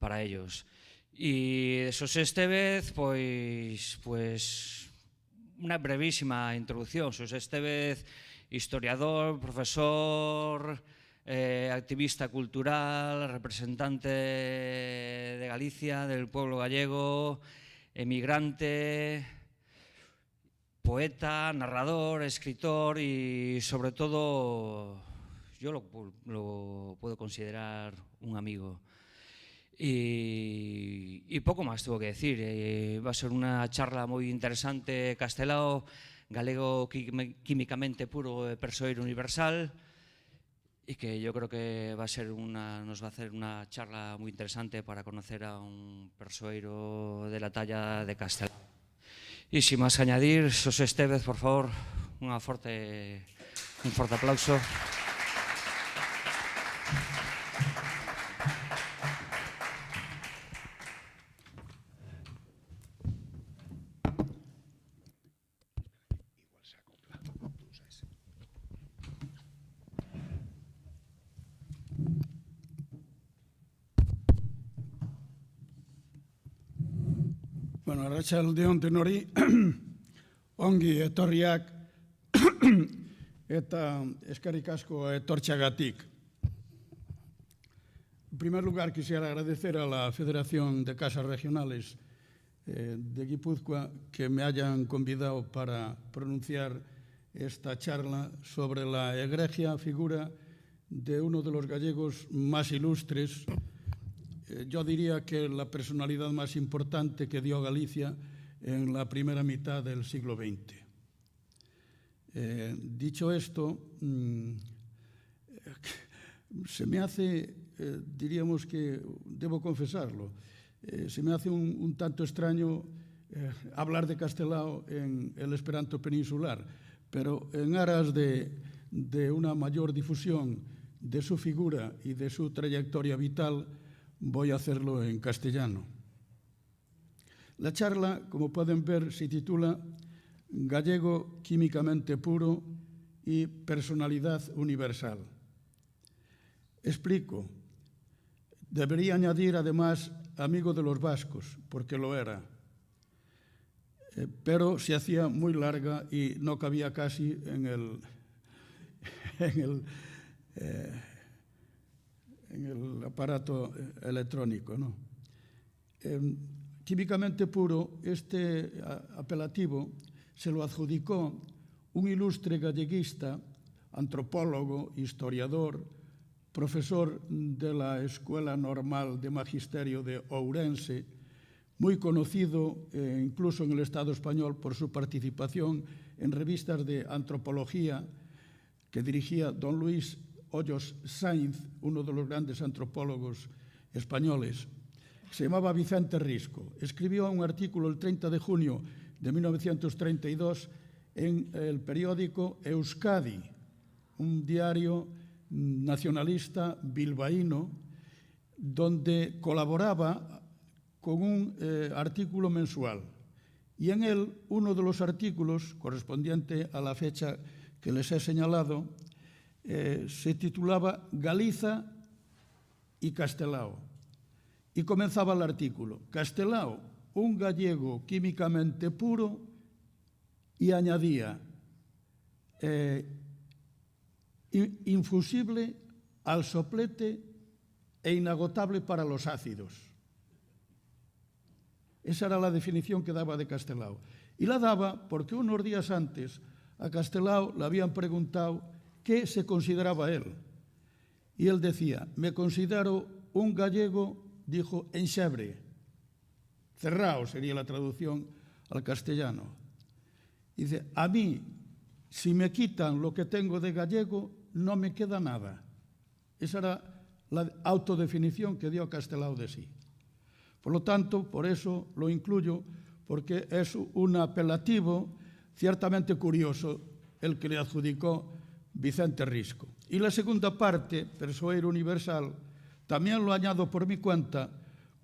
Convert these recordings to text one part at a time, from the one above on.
para ellos. Y de Xosé Estévez, pues una brevísima introducción. Xosé Estévez, historiador, profesor, activista cultural, representante de Galicia, del pueblo gallego, emigrante, poeta, narrador, escritor y sobre todo yo lo puedo considerar un amigo. Y poco más tengo que decir. Va a ser una charla muy interesante. Castelao, galego químicamente puro e persoeiro universal, y que yo creo que nos va a hacer una charla muy interesante para conocer a un persoeiro de la talla de Castelao. Y sin más añadir, Xosé Estévez, por favor, un fuerte aplauso. Bueno, arratsaldeon denori, ongi etorriak eta eskerrik asko etortxagatik. En primer lugar, quisiera agradecer a la Federación de Casas Regionales de Guipúzcoa que me hayan convidado para pronunciar esta charla sobre la egregia figura de uno de los gallegos más ilustres. Yo diría que la personalidad más importante que dio Galicia en la primera mitad del siglo XX. Dicho esto, se me hace, diríamos que, debo confesarlo, se me hace un tanto extraño hablar de Castelao en el Esperanto peninsular, pero en aras de una mayor difusión de su figura y de su trayectoria vital, voy a hacerlo en castellano. La charla, como pueden ver, se titula Gallego químicamente puro y personalidad universal. Explico. Debería añadir, además, amigo de los vascos, porque lo era. Pero se hacía muy larga y no cabía casi en el aparato electrónico, ¿no? Químicamente puro, este apelativo se lo adjudicó un ilustre galleguista, antropólogo, historiador, profesor de la Escuela Normal de Magisterio de Ourense, muy conocido incluso en el Estado español por su participación en revistas de antropología que dirigía don Luis Hoyos Sainz, uno de los grandes antropólogos españoles. Se llamaba Vicente Risco. Escribió un artículo el 30 de junio de 1932 en el periódico Euskadi, un diario nacionalista bilbaíno, donde colaboraba con un artículo mensual. Y en él, uno de los artículos, correspondiente a la fecha que les he señalado, se titulaba Galiza y Castelao. Y comenzaba el artículo: Castelao, un gallego químicamente puro, y añadía infusible al soplete e inagotable para los ácidos. Esa era la definición que daba de Castelao. Y la daba porque unos días antes a Castelao le habían preguntado qué se consideraba él. Y él decía: me considero un gallego, dijo, enxebre. Cerrao sería la traducción al castellano. Dice: a mí, si me quitan lo que tengo de gallego, no me queda nada. Esa era la autodefinición que dio Castelao de sí. Por lo tanto, por eso lo incluyo, porque es un apelativo ciertamente curioso el que le adjudicó Vicente Risco. Y la segunda parte, persoeiro universal, también lo añado por mi cuenta,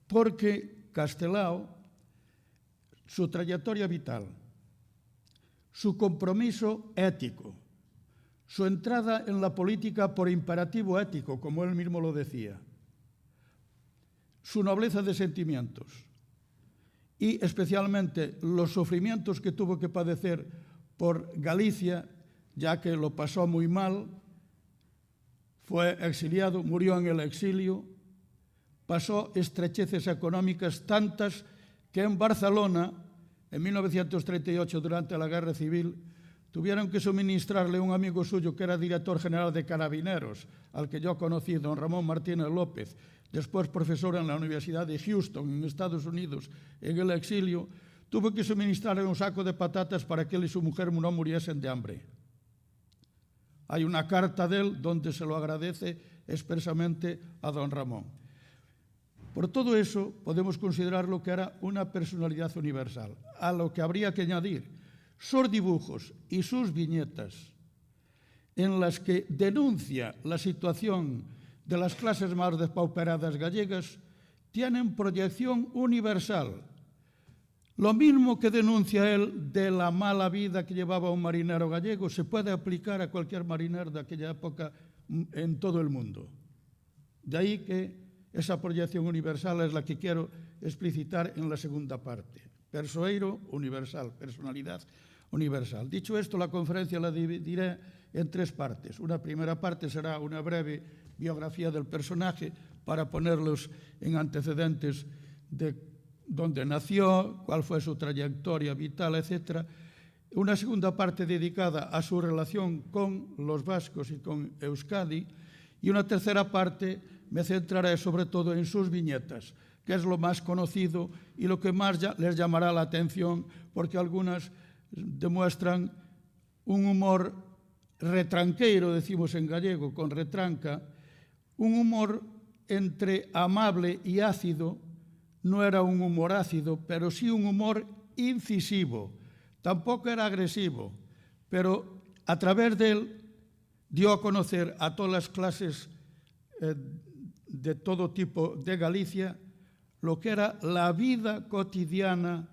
porque Castelao, su trayectoria vital, su compromiso ético, su entrada en la política por imperativo ético, como él mismo lo decía, su nobleza de sentimientos y especialmente los sufrimientos que tuvo que padecer por Galicia, ya que lo pasó muy mal, fue exiliado, murió en el exilio, pasó estrecheces económicas tantas que en Barcelona, en 1938, durante la Guerra Civil, tuvieron que suministrarle un amigo suyo que era director general de Carabineros, al que yo conocí, don Ramón Martínez López, después profesor en la Universidad de Houston, en Estados Unidos, en el exilio, tuvo que suministrarle un saco de patatas para que él y su mujer no muriesen de hambre. Hay una carta de él donde se lo agradece expresamente a don Ramón. Por todo eso, podemos considerarlo que era una personalidad universal, a lo que habría que añadir sus dibujos y sus viñetas, en las que denuncia la situación de las clases más despauperadas gallegas, tienen proyección universal. Lo mismo que denuncia él de la mala vida que llevaba un marinero gallego se puede aplicar a cualquier marinero de aquella época en todo el mundo. De ahí que esa proyección universal es la que quiero explicitar en la segunda parte. Persoeiro universal, personalidad universal. Dicho esto, la conferencia la dividiré en tres partes. Una primera parte será una breve biografía del personaje para ponerlos en antecedentes de dónde nació, cuál fue su trayectoria vital, etc. Una segunda parte dedicada a su relación con los vascos y con Euskadi. Y una tercera parte me centraré sobre todo en sus viñetas, que es lo más conocido y lo que más les llamará la atención, porque algunas demuestran un humor retranqueiro, decimos en gallego, con retranca, un humor entre amable y ácido. No era un humor ácido, pero sí un humor incisivo. Tampoco era agresivo, pero a través de él dio a conocer a todas las clases de todo tipo de Galicia lo que era la vida cotidiana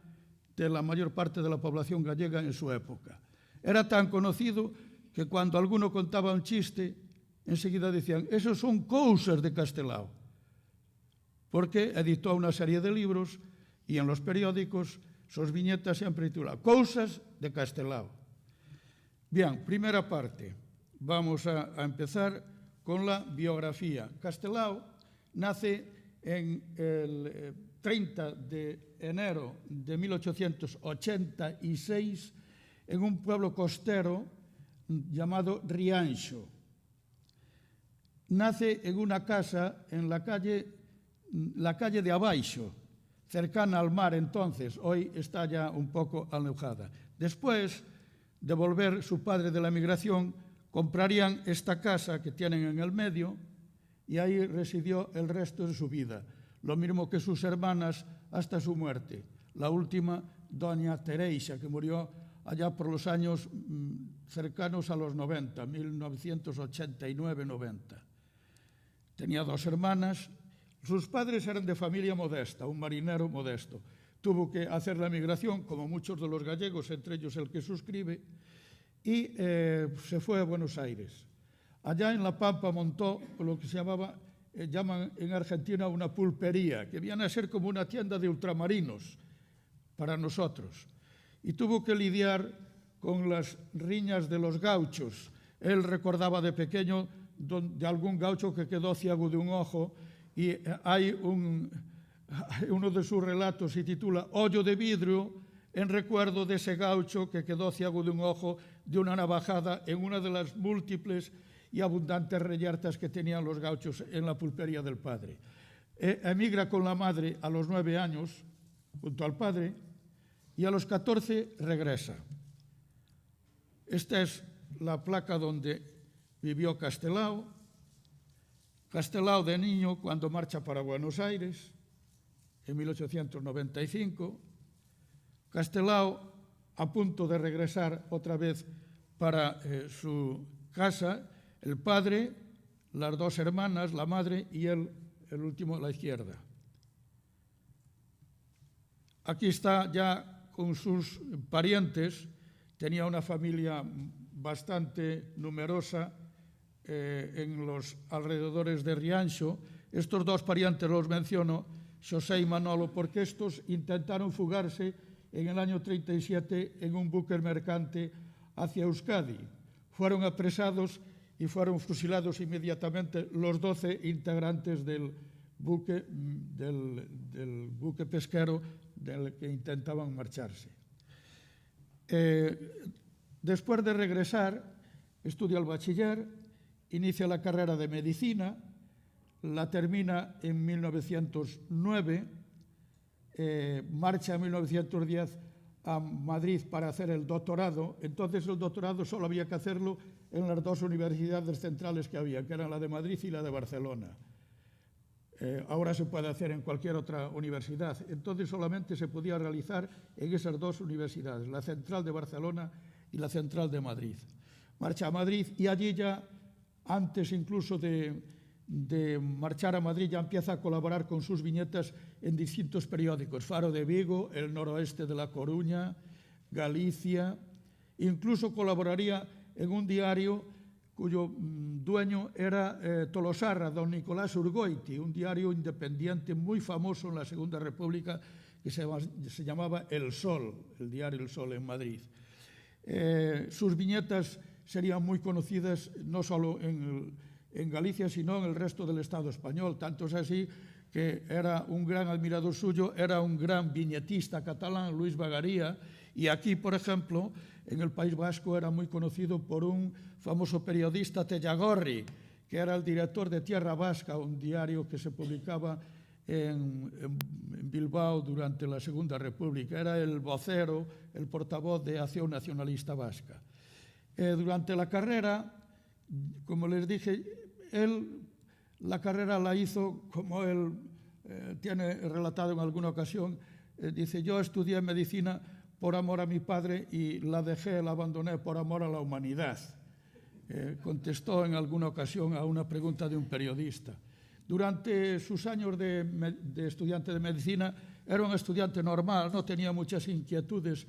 de la mayor parte de la población gallega en su época. Era tan conocido que cuando alguno contaba un chiste, enseguida decían, esos son cousas de Castelao, porque editó una serie de libros y en los periódicos sus viñetas siempre titulaban Cousas de Castelao. Bien, primera parte. Vamos a empezar con la biografía. Castelao nace en el 30 de enero de 1886 en un pueblo costero llamado Rianxo. Nace en una casa en la calle de Abaixo, cercana al mar entonces, hoy está ya un poco alejada. Después de volver su padre de la emigración, comprarían esta casa que tienen en el medio y ahí residió el resto de su vida, lo mismo que sus hermanas hasta su muerte. La última, doña Tereixa, que murió allá por los años cercanos a los 90, 1989-90. Tenía dos hermanas. Sus padres eran de familia modesta, un marinero modesto. Tuvo que hacer la emigración, como muchos de los gallegos, entre ellos el que suscribe, y se fue a Buenos Aires. Allá en La Pampa montó lo que se llaman en Argentina una pulpería, que viene a ser como una tienda de ultramarinos para nosotros. Y tuvo que lidiar con las riñas de los gauchos. Él recordaba de pequeño de algún gaucho que quedó ciego de un ojo. Y hay uno de sus relatos se titula Ollo de vidrio, en recuerdo de ese gaucho que quedó ciego de un ojo de una navajada en una de las múltiples y abundantes reyertas que tenían los gauchos en la pulpería del padre. Emigra con la madre a los 9 años, junto al padre, y a los 14 regresa. Esta es la placa donde vivió Castelao. Castelao de niño cuando marcha para Buenos Aires, en 1895. Castelao a punto de regresar otra vez para su casa, el padre, las dos hermanas, la madre y él, el último a la izquierda. Aquí está ya con sus parientes, tenía una familia bastante numerosa, en los alrededores de Rianxo. Estos dos parientes los menciono Xosé y Manolo, porque estos intentaron fugarse en el año 37 en un buque mercante hacia Euskadi. Fueron apresados y fueron fusilados inmediatamente los 12 integrantes del buque pesquero del que intentaban marcharse. Después de regresar, estudia el bachiller, inicia la carrera de medicina, la termina en 1909, marcha en 1910 a Madrid para hacer el doctorado. Entonces el doctorado solo había que hacerlo en las dos universidades centrales que había, que eran la de Madrid y la de Barcelona. Ahora se puede hacer en cualquier otra universidad. Entonces solamente se podía realizar en esas dos universidades, la central de Barcelona y la central de Madrid. Marcha a Madrid y allí ya, antes incluso de marchar a Madrid, ya empieza a colaborar con sus viñetas en distintos periódicos, Faro de Vigo, El Noroeste de La Coruña, Galicia. Incluso colaboraría en un diario cuyo dueño era Tolosarra, don Nicolás Urgoiti, un diario independiente muy famoso en la Segunda República que se llamaba El Sol, el diario El Sol en Madrid. Sus viñetas serían muy conocidas no solo en Galicia, sino en el resto del Estado español. Tanto es así que era un gran admirador suyo, era un gran viñetista catalán, Luis Bagaría, y aquí, por ejemplo, en el País Vasco era muy conocido por un famoso periodista, Tellagorri, que era el director de Tierra Vasca, un diario que se publicaba en Bilbao durante la Segunda República. Era el vocero, el portavoz de Acción Nacionalista Vasca. Durante la carrera, como les dije, él la carrera la hizo, como él tiene relatado en alguna ocasión, dice: yo estudié medicina por amor a mi padre y la dejé, la abandoné por amor a la humanidad. Contestó en alguna ocasión a una pregunta de un periodista. Durante sus años de estudiante de medicina era un estudiante normal, no tenía muchas inquietudes,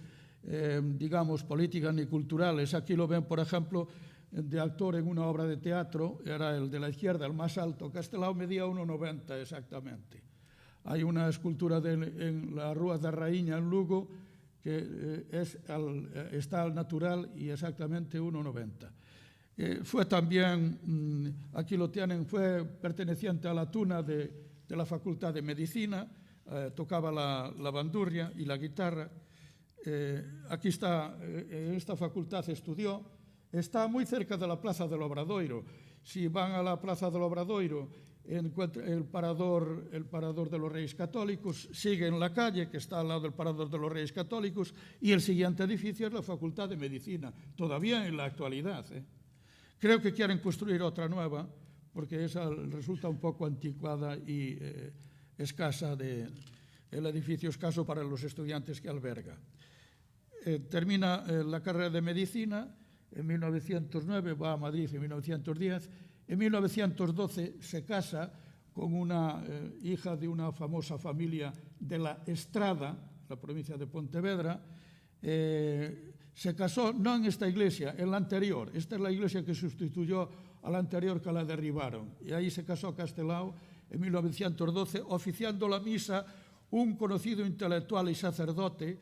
digamos, políticas ni culturales. Aquí lo ven, por ejemplo, de actor en una obra de teatro, era el de la izquierda, el más alto. Castelao medía 1,90 exactamente. Hay una escultura en la Rúa da Raíña, en Lugo, que está al natural y exactamente 1,90. Fue también, aquí lo tienen, fue perteneciente a la tuna de la Facultad de Medicina, tocaba la bandurria y la guitarra. Aquí está, en esta facultad estudió, está muy cerca de la Plaza del Obradoiro. Si van a la Plaza del Obradoiro, el parador de los Reyes Católicos, sigue en la calle, que está al lado del parador de los Reyes Católicos, y el siguiente edificio es la Facultad de Medicina, todavía en la actualidad. Creo que quieren construir otra nueva, porque esa resulta un poco anticuada y escasa, el edificio escaso para los estudiantes que alberga. Termina la carrera de medicina en 1909, va a Madrid en 1910. En 1912 se casa con una hija de una famosa familia de la Estrada, la provincia de Pontevedra. Se casó no en esta iglesia, en la anterior. Esta es la iglesia que sustituyó a la anterior, que la derribaron. Y ahí se casó Castelao en 1912, oficiando la misa un conocido intelectual y sacerdote,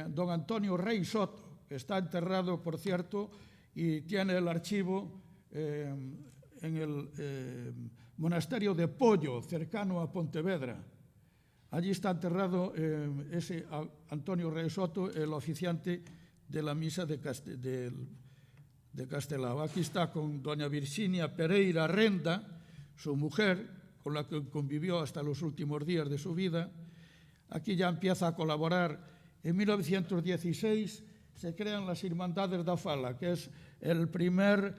don Antonio Rey Soto, que está enterrado, por cierto, y tiene el archivo en el monasterio de Pollo, cercano a Pontevedra. Allí está enterrado ese Antonio Rey Soto, el oficiante de la misa de Castelao. Aquí está con doña Virginia Pereira Renda, su mujer, con la que convivió hasta los últimos días de su vida. Aquí ya empieza a colaborar. En 1916 se crean las Irmandades da Fala, que es el primer,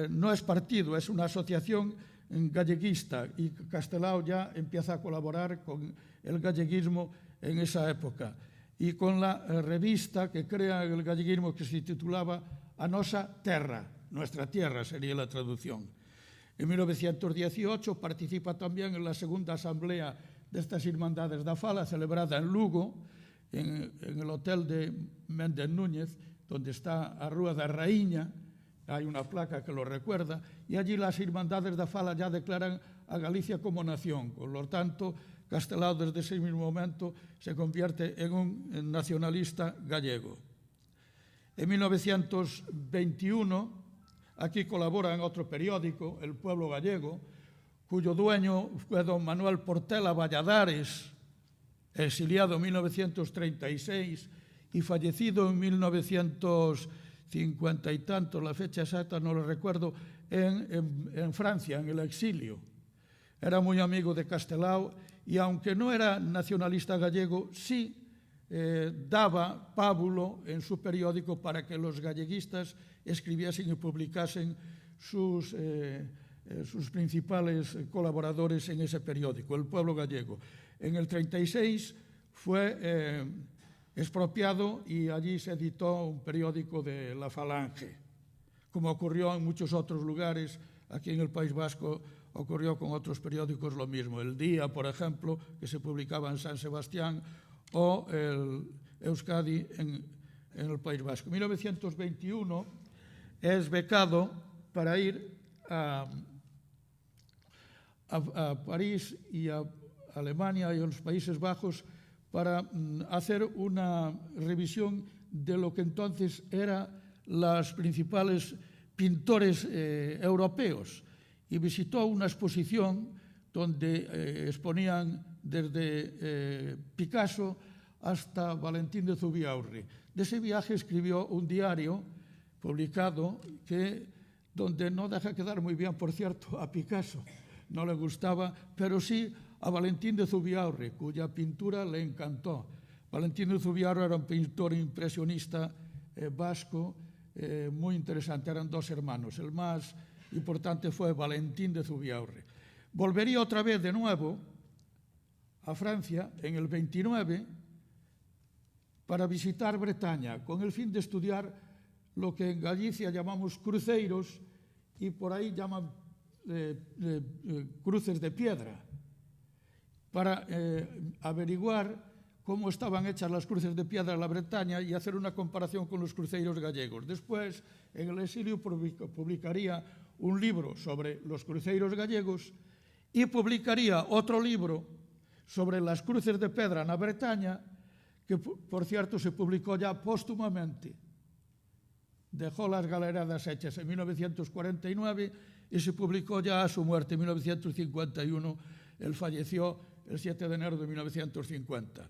no es partido, es una asociación galleguista, y Castelao ya empieza a colaborar con el galleguismo en esa época. Y con la revista que crea el galleguismo, que se titulaba A Nosa Terra, Nuestra Tierra sería la traducción. En 1918 participa también en la segunda asamblea de estas Irmandades da Fala, celebrada en Lugo, en el hotel de Méndez Núñez, donde está a Rúa da Raíña. Hay una placa que lo recuerda, y allí las Irmandades da Fala ya declaran a Galicia como nación. Por lo tanto, Castelao desde ese mismo momento se convierte en un nacionalista gallego. En 1921, aquí colabora en otro periódico, El Pueblo Gallego, cuyo dueño fue don Manuel Portela Valladares, exiliado en 1936 y fallecido en 1950 y tanto, la fecha exacta no lo recuerdo, en Francia, en el exilio. Era muy amigo de Castelao y aunque no era nacionalista gallego, sí daba pábulo en su periódico para que los galleguistas escribiesen y publicasen sus principales colaboradores en ese periódico, El Pueblo Gallego. En el 36 fue expropiado y allí se editó un periódico de La Falange. Como ocurrió en muchos otros lugares, aquí en el País Vasco ocurrió con otros periódicos lo mismo. El Día, por ejemplo, que se publicaba en San Sebastián, o el Euskadi en el País Vasco. En 1921 es becado para ir a París y a Alemania y a los Países Bajos para hacer una revisión de lo que entonces eran los principales pintores europeos, y visitó una exposición donde exponían desde Picasso hasta Valentín de Zubiaurre. De ese viaje escribió un diario publicado donde no deja quedar muy bien, por cierto, a Picasso, no le gustaba, pero sí a Valentín de Zubiaurre, cuya pintura le encantó. Valentín de Zubiaurre era un pintor impresionista vasco muy interesante, eran dos hermanos. El más importante fue Valentín de Zubiaurre. Volvería otra vez de nuevo a Francia en el 29 para visitar Bretaña, con el fin de estudiar lo que en Galicia llamamos cruceiros y por ahí llaman cruces de piedra, para averiguar cómo estaban hechas las cruces de piedra en la Bretaña y hacer una comparación con los cruceiros gallegos. Después, en el exilio, publicaría un libro sobre los cruceiros gallegos y publicaría otro libro sobre las cruces de pedra en la Bretaña, que, por cierto, se publicó ya póstumamente. Dejó las galeradas hechas en 1949 y se publicó ya a su muerte en 1951. Él falleció el 7 de enero de 1950.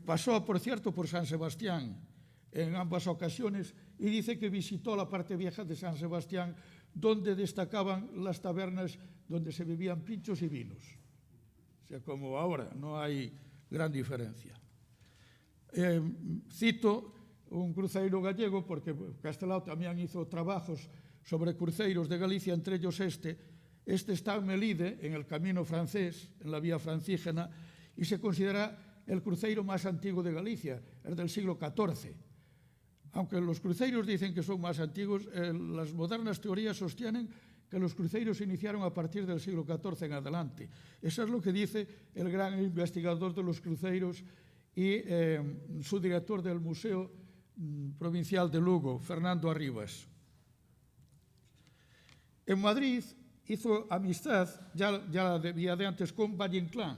Pasó, por cierto, por San Sebastián en ambas ocasiones y dice que visitó la parte vieja de San Sebastián, donde destacaban las tabernas donde se bebían pinchos y vinos. O sea, como ahora, no hay gran diferencia. Cito un cruceiro gallego porque Castelao también hizo trabajos sobre cruceiros de Galicia, entre ellos este está en Melide, en el camino francés, en la vía francígena, y se considera el cruceiro más antiguo de Galicia, es del siglo XIV. Aunque los cruceiros dicen que son más antiguos, las modernas teorías sostienen que los cruceiros se iniciaron a partir del siglo XIV en adelante. Eso es lo que dice el gran investigador de los cruceiros y su director del Museo Provincial de Lugo, Fernando Arribas. En Madrid hizo amistad, ya la debía de antes, con Valle Inclán.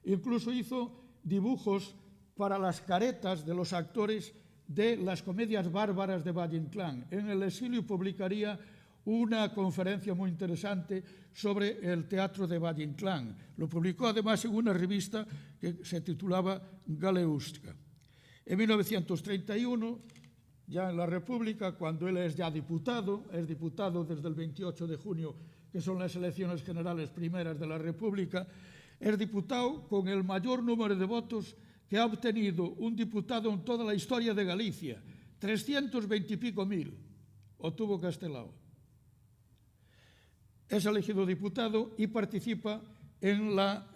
Incluso hizo dibujos para las caretas de los actores de las comedias bárbaras de Valle Inclán. En el exilio publicaría una conferencia muy interesante sobre el teatro de Valle Inclán. Lo publicó además en una revista que se titulaba Galeusca. En 1931, ya en la República, cuando él es ya diputado, es diputado desde el 28 de junio, que son las elecciones generales primeras de la República, es diputado con el mayor número de votos que ha obtenido un diputado en toda la historia de Galicia, 320 y pico mil, obtuvo Castelao. Es elegido diputado y participa en la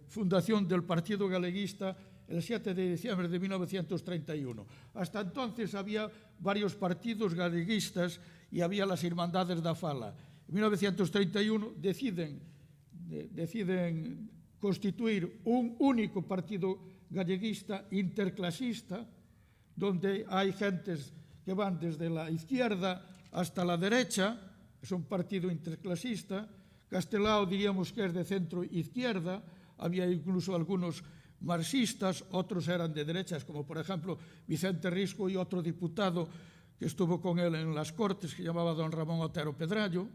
fundación del Partido Galeguista el 7 de diciembre de 1931. Hasta entonces había varios partidos galeguistas y había las Hermandades da Fala. En 1931 deciden constituir un único partido galleguista interclasista, donde hay gentes que van desde la izquierda hasta la derecha. Es un partido interclasista. Castelao diríamos que es de centro izquierda, había incluso algunos marxistas, otros eran de derechas, como por ejemplo Vicente Risco y otro diputado que estuvo con él en las Cortes, que llamaba don Ramón Otero Pedrallo.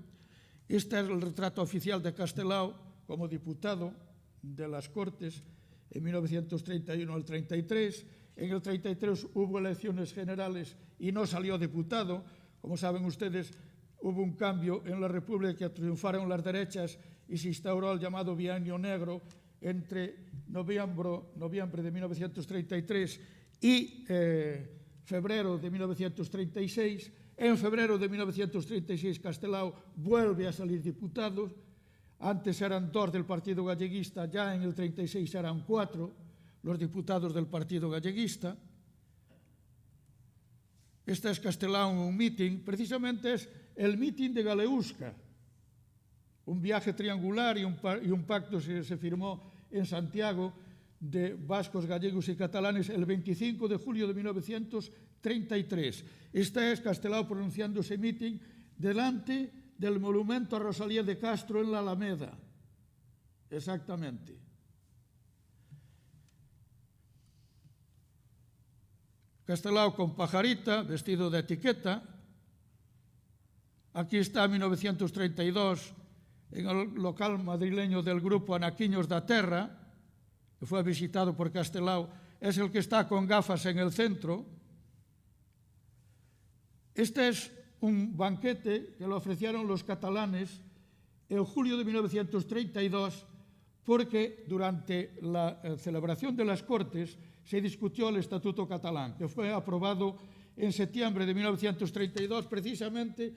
Este es el retrato oficial de Castelao como diputado de las Cortes en 1931 al 33. En el 33 hubo elecciones generales y no salió diputado. Como saben ustedes, hubo un cambio en la República, triunfaron las derechas y se instauró el llamado Bienio Negro entre noviembre de 1933 y febrero de 1936. En febrero de 1936 Castelao vuelve a salir diputado. Antes eran 2 del Partido Galleguista, ya en el 36 eran 4 los diputados del Partido Galleguista. Este es Castelao en un mitin, precisamente es el mitin de Galeusca, un viaje triangular y un pacto se firmó en Santiago de vascos, gallegos y catalanes el 25 de julio de 1933. Este es Castelao pronunciando ese mitin delante del monumento a Rosalía de Castro en la Alameda. Exactamente. Castelao con pajarita, vestido de etiqueta. Aquí está 1932 en el local madrileño del grupo Anaquiños da Terra, que fue visitado por Castelao. Es el que está con gafas en el centro. Este es un banquete que lo ofrecieron los catalanes en julio de 1932 porque durante la celebración de las Cortes se discutió el Estatuto catalán, que fue aprobado en septiembre de 1932, precisamente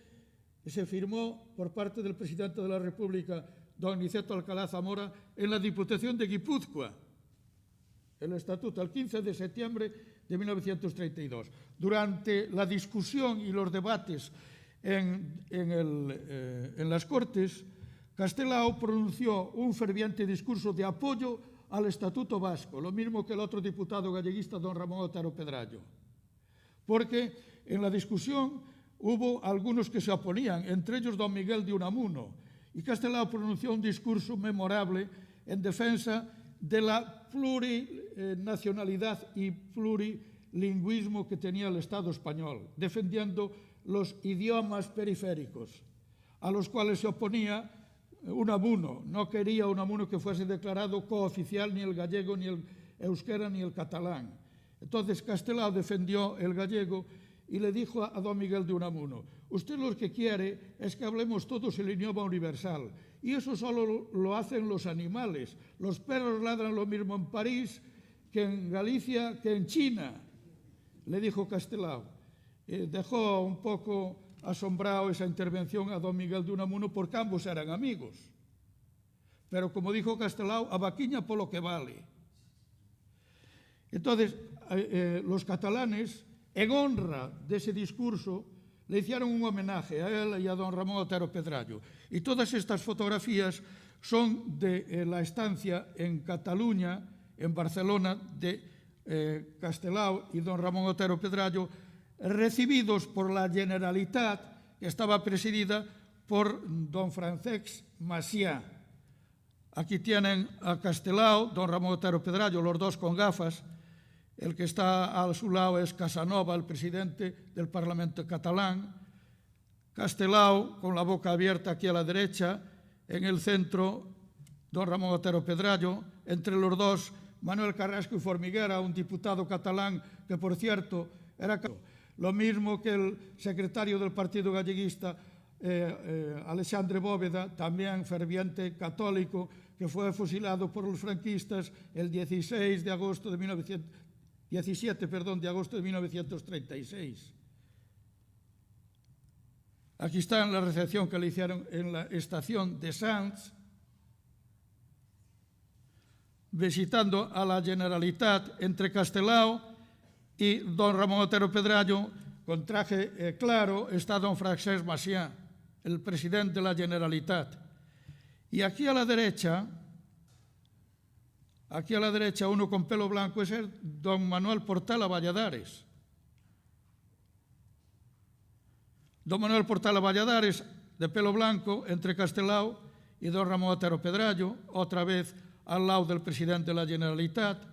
se firmó por parte del presidente de la República, don Niceto Alcalá Zamora, en la Diputación de Guipúzcoa, el Estatuto, el 15 de septiembre de 1932. Durante la discusión y los debates en las Cortes, Castelao pronunció un ferviente discurso de apoyo al Estatuto Vasco, lo mismo que el otro diputado galleguista, don Ramón Otero Pedrallo, porque en la discusión hubo algunos que se oponían, entre ellos don Miguel de Unamuno, y Castelao pronunció un discurso memorable en defensa de la plurinacionalidad y plurilingüismo que tenía el Estado español, defendiendo los idiomas periféricos, a los cuales se oponía Unamuno. No quería Unamuno que fuese declarado cooficial ni el gallego, ni el euskera, ni el catalán. Entonces Castelao defendió el gallego y le dijo a don Miguel de Unamuno: usted lo que quiere es que hablemos todos el idioma universal, y eso solo lo hacen los animales. Los perros ladran lo mismo en París que en Galicia, que en China, le dijo Castelao. Dejó un poco asombrado esa intervención a don Miguel de Unamuno porque ambos eran amigos. Pero como dijo Castelao, a vaquiña por lo que vale. Entonces, los catalanes, en honra de ese discurso, le hicieron un homenaje a él y a don Ramón Otero Pedrallo. Y todas estas fotografías son de la estancia en Cataluña, en Barcelona, de Castelao y don Ramón Otero Pedrallo, recibidos por la Generalitat, que estaba presidida por don Francesc Macià. Aquí tienen a Castelao, don Ramón Otero Pedrallo, los dos con gafas. El que está a su lado es Casanova, el presidente del Parlamento catalán. Castelao, con la boca abierta aquí a la derecha. En el centro, don Ramón Otero Pedrallo. Entre los dos, Manuel Carrasco y Formiguera, un diputado catalán que, por cierto, era lo mismo que el secretario del Partido Galleguista, Alexandre Bóveda, también ferviente católico, que fue fusilado por los franquistas el 17 de agosto de 1936. Aquí está la recepción que le hicieron en la estación de Sants, visitando a la Generalitat entre Castelao y don Ramón Otero Pedrallo. Con traje claro está don Francesc Macià, el presidente de la Generalitat. Y aquí a la derecha, uno con pelo blanco, es el don Manuel Portela Valladares. Don Manuel Portela Valladares, de pelo blanco, entre Castelao y don Ramón Otero Pedrallo, otra vez al lado del presidente de la Generalitat,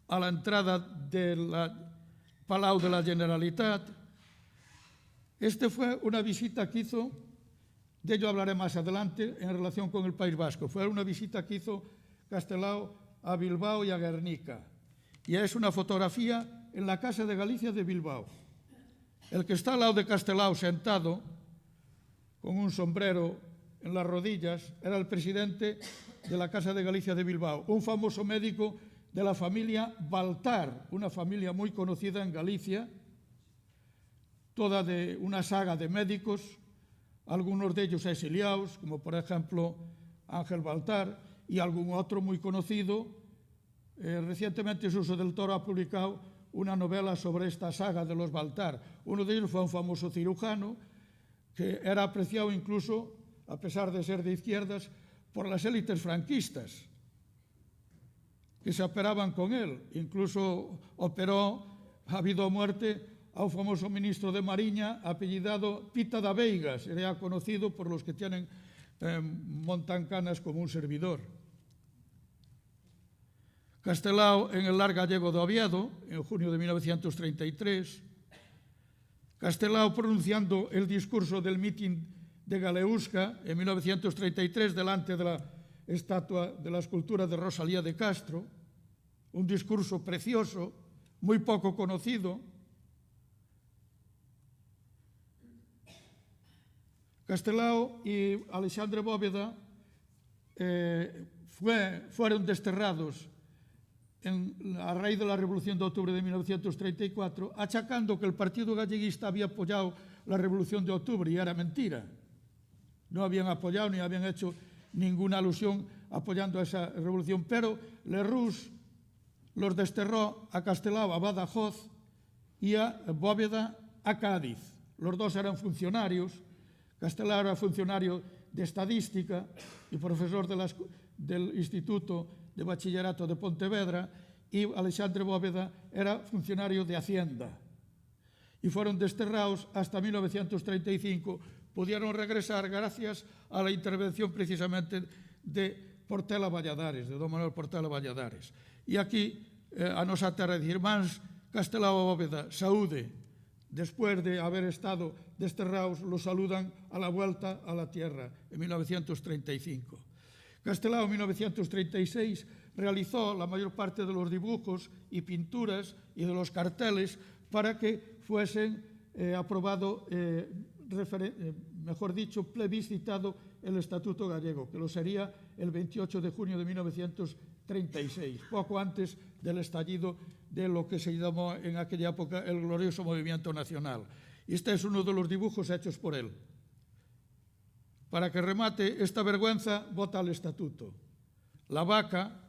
a la entrada del Palau de la Generalitat. Este fue una visita que hizo, de ello hablaré más adelante, en relación con el País Vasco. Fue una visita que hizo Castelao a Bilbao y a Guernica. Y es una fotografía en la Casa de Galicia de Bilbao. El que está al lado de Castelao sentado, con un sombrero en las rodillas, era el presidente de la Casa de Galicia de Bilbao, un famoso médico de la familia Baltar, una familia muy conocida en Galicia, toda de una saga de médicos, algunos de ellos exiliados, como por ejemplo Ángel Baltar, y algún otro muy conocido. Recientemente Suso del Toro ha publicado una novela sobre esta saga de los Baltar. Uno de ellos fue un famoso cirujano que era apreciado incluso, a pesar de ser de izquierdas, por las élites franquistas, que se operaban con él. Incluso operó, ha habido muerte, a un famoso ministro de Mariña apellidado Pita da Veigas, era conocido por los que montan canas como un servidor. Castelao en el Lar Gallego de Oviedo, en junio de 1933. Castelao pronunciando el discurso del mitin de Galeusca en 1933 delante de la estatua de la escultura de Rosalía de Castro, un discurso precioso, muy poco conocido. Castelao y Alexandre Bóveda fueron desterrados a raíz de la Revolución de Octubre de 1934, achacando que el Partido Galleguista había apoyado la Revolución de Octubre, y era mentira. No habían apoyado ni habían hecho ninguna alusión apoyando a esa revolución, pero Lerroux los desterró a Castelao, a Badajoz, y a Bóveda a Cádiz. Los dos eran funcionarios. Castelao era funcionario de estadística y profesor del Instituto de Bachillerato de Pontevedra, y Alexandre Bóveda era funcionario de Hacienda. Y fueron desterrados hasta 1935. Pudieron regresar gracias a la intervención precisamente de Portela Valladares, de don Manuel Portela Valladares. Y aquí, a nosa terra de irmáns, Castelao e Bóveda, saúde. Después de haber estado desterrados, los saludan a la vuelta a la tierra en 1935. Castelao en 1936 realizó la mayor parte de los dibujos y pinturas y de los carteles para que fuesen mejor dicho, plebiscitado el Estatuto Gallego, que lo sería el 28 de junio de 1936, poco antes del estallido de lo que se llamó en aquella época el glorioso Movimiento Nacional. Y este es uno de los dibujos hechos por él. Para que remate esta vergüenza, vota el Estatuto. La vaca,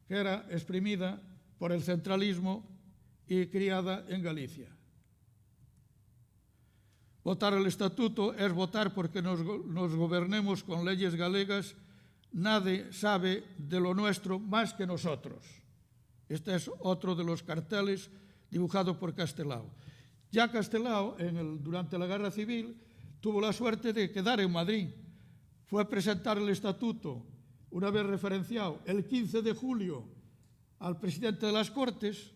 que era exprimida por el centralismo y criada en Galicia. Votar el Estatuto es votar porque nos gobernemos con leyes galegas. Nadie sabe de lo nuestro más que nosotros. Este es otro de los carteles dibujado por Castelao. Ya Castelao, durante la Guerra Civil, tuvo la suerte de quedar en Madrid. Fue a presentar el Estatuto, una vez referenciado, el 15 de julio al presidente de las Cortes.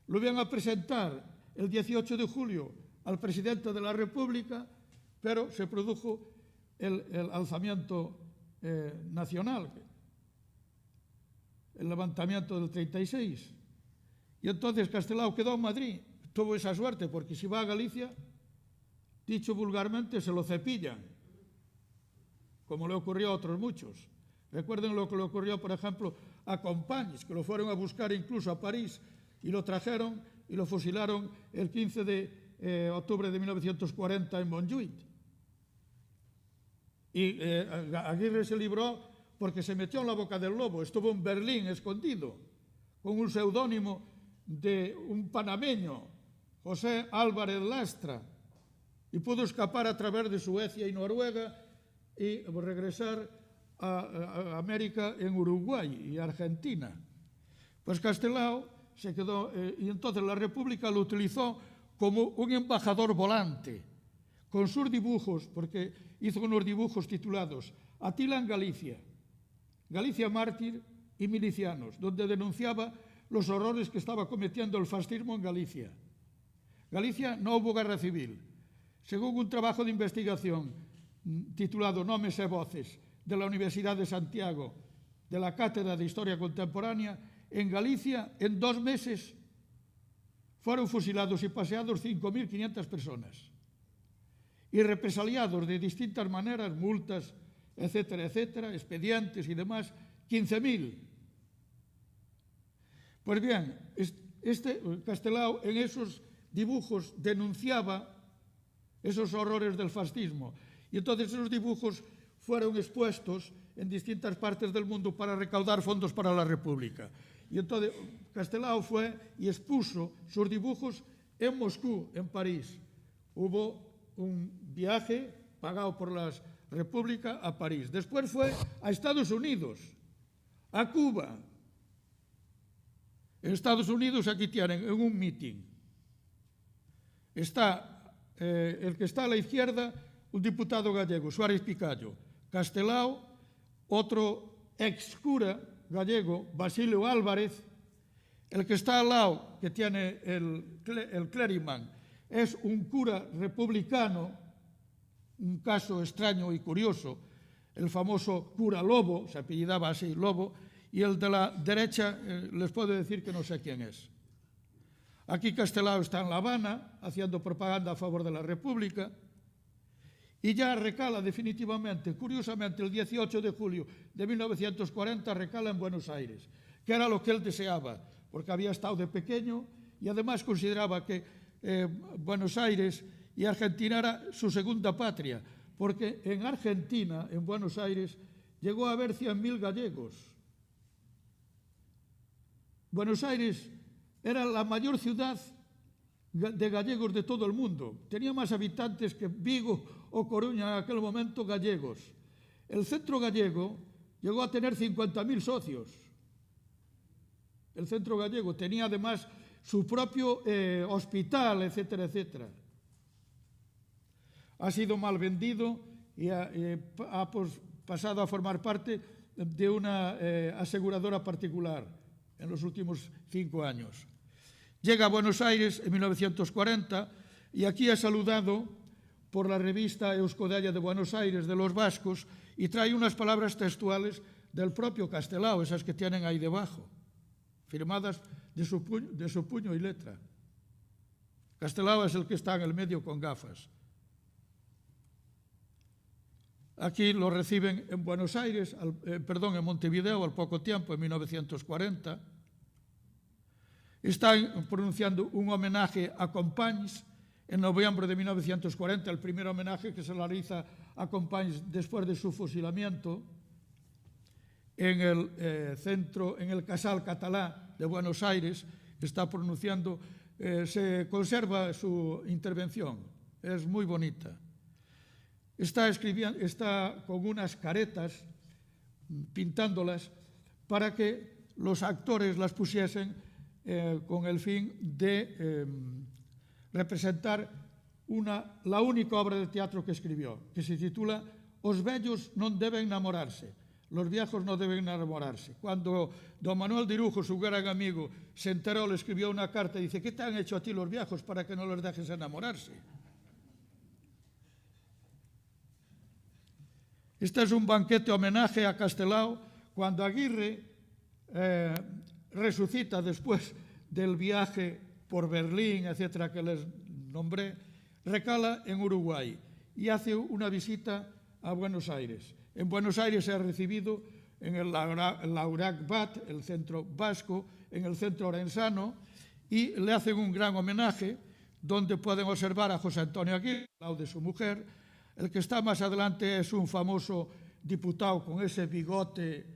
Lo iban a presentar el 18 de julio al presidente de la República, pero se produjo el alzamiento nacional, el levantamiento del 36. Y entonces Castelao quedó en Madrid. Tuvo esa suerte, porque si va a Galicia, dicho vulgarmente, se lo cepillan, como le ocurrió a otros muchos. Recuerden lo que le ocurrió, por ejemplo, a Companys, que lo fueron a buscar incluso a París y lo trajeron y lo fusilaron el 15 de octubre de 1940 en Montjuïc. Y Aguirre se libró porque se metió en la boca del lobo, estuvo en Berlín escondido, con un seudónimo de un panameño, José Álvarez Lastra, y pudo escapar a través de Suecia y Noruega y regresar a América en Uruguay y Argentina. Pues Castelao se quedó, y entonces la República lo utilizó como un embajador volante, con sus dibujos, porque hizo unos dibujos titulados Atila en Galicia, Galicia mártir y milicianos, donde denunciaba los horrores que estaba cometiendo el fascismo en Galicia. Galicia no hubo guerra civil. Según un trabajo de investigación titulado Nomes e Voces de la Universidad de Santiago, de la Cátedra de Historia Contemporánea, en Galicia, en 2 meses, fueron fusilados y paseados 5.500 personas y represaliados de distintas maneras, multas, etcétera, etcétera, expedientes y demás, 15.000. Pues bien, Castelao en esos dibujos denunciaba esos horrores del fascismo y entonces esos dibujos fueron expuestos en distintas partes del mundo para recaudar fondos para la República. Y entonces Castelao fue y expuso sus dibujos en Moscú, en París. Hubo un viaje pagado por la República a París. Después fue a Estados Unidos, a Cuba. En Estados Unidos aquí tienen, en un meeting, está el que está a la izquierda, un diputado gallego, Suárez Picallo. Castelao, otro ex cura gallego, Basilio Álvarez. El que está al lado, que tiene el clériman, es un cura republicano, un caso extraño y curioso, el famoso cura Lobo, se apellidaba así, Lobo, y el de la derecha les puedo decir que no sé quién es. Aquí Castelao está en La Habana, haciendo propaganda a favor de la República, y ya recala definitivamente, curiosamente, el 18 de julio de 1940 recala en Buenos Aires, que era lo que él deseaba, porque había estado de pequeño y además consideraba que Buenos Aires y Argentina era su segunda patria, porque en Argentina, en Buenos Aires, llegó a haber 100.000 gallegos. Buenos Aires era la mayor ciudad de gallegos de todo el mundo. Tenía más habitantes que Vigo o Coruña en aquel momento gallegos. El centro gallego llegó a tener 50.000 socios. El centro gallego tenía además su propio hospital, etcétera, etcétera. Ha sido mal vendido y ha pasado a formar parte de una aseguradora particular en los últimos 5 años. Llega a Buenos Aires en 1940 y aquí es saludado por la revista Euskodella de Buenos Aires de los vascos y trae unas palabras textuales del propio Castelao, esas que tienen ahí debajo, firmadas de su puño y letra. Castelao es el que está en el medio con gafas. Aquí lo reciben en Buenos Aires, en Montevideo al poco tiempo, en 1940. Están pronunciando un homenaje a Companys en noviembre de 1940, el primer homenaje que se realiza a Companys después de su fusilamiento en el Casal Catalá de Buenos Aires. Está pronunciando, se conserva su intervención, es muy bonita. Está con unas caretas, pintándolas, para que los actores las pusiesen con el fin de representar la única obra de teatro que escribió, que se titula Os vellos non deben namorarse, los viejos no deben enamorarse. Cuando don Manuel de Irujo, su gran amigo, se enteró, le escribió una carta y dice: ¿qué te han hecho a ti los viejos para que no los dejes enamorarse? Este es un banquete homenaje a Castelao cuando Aguirre resucita después del viaje por Berlín, etcétera, que les nombré, recala en Uruguay y hace una visita a Buenos Aires. En Buenos Aires se ha recibido en el Laurac Bat, el centro vasco, en el centro orensano, y le hacen un gran homenaje donde pueden observar a José Antonio Aguirre, al lado de su mujer. El que está más adelante es un famoso diputado con ese bigote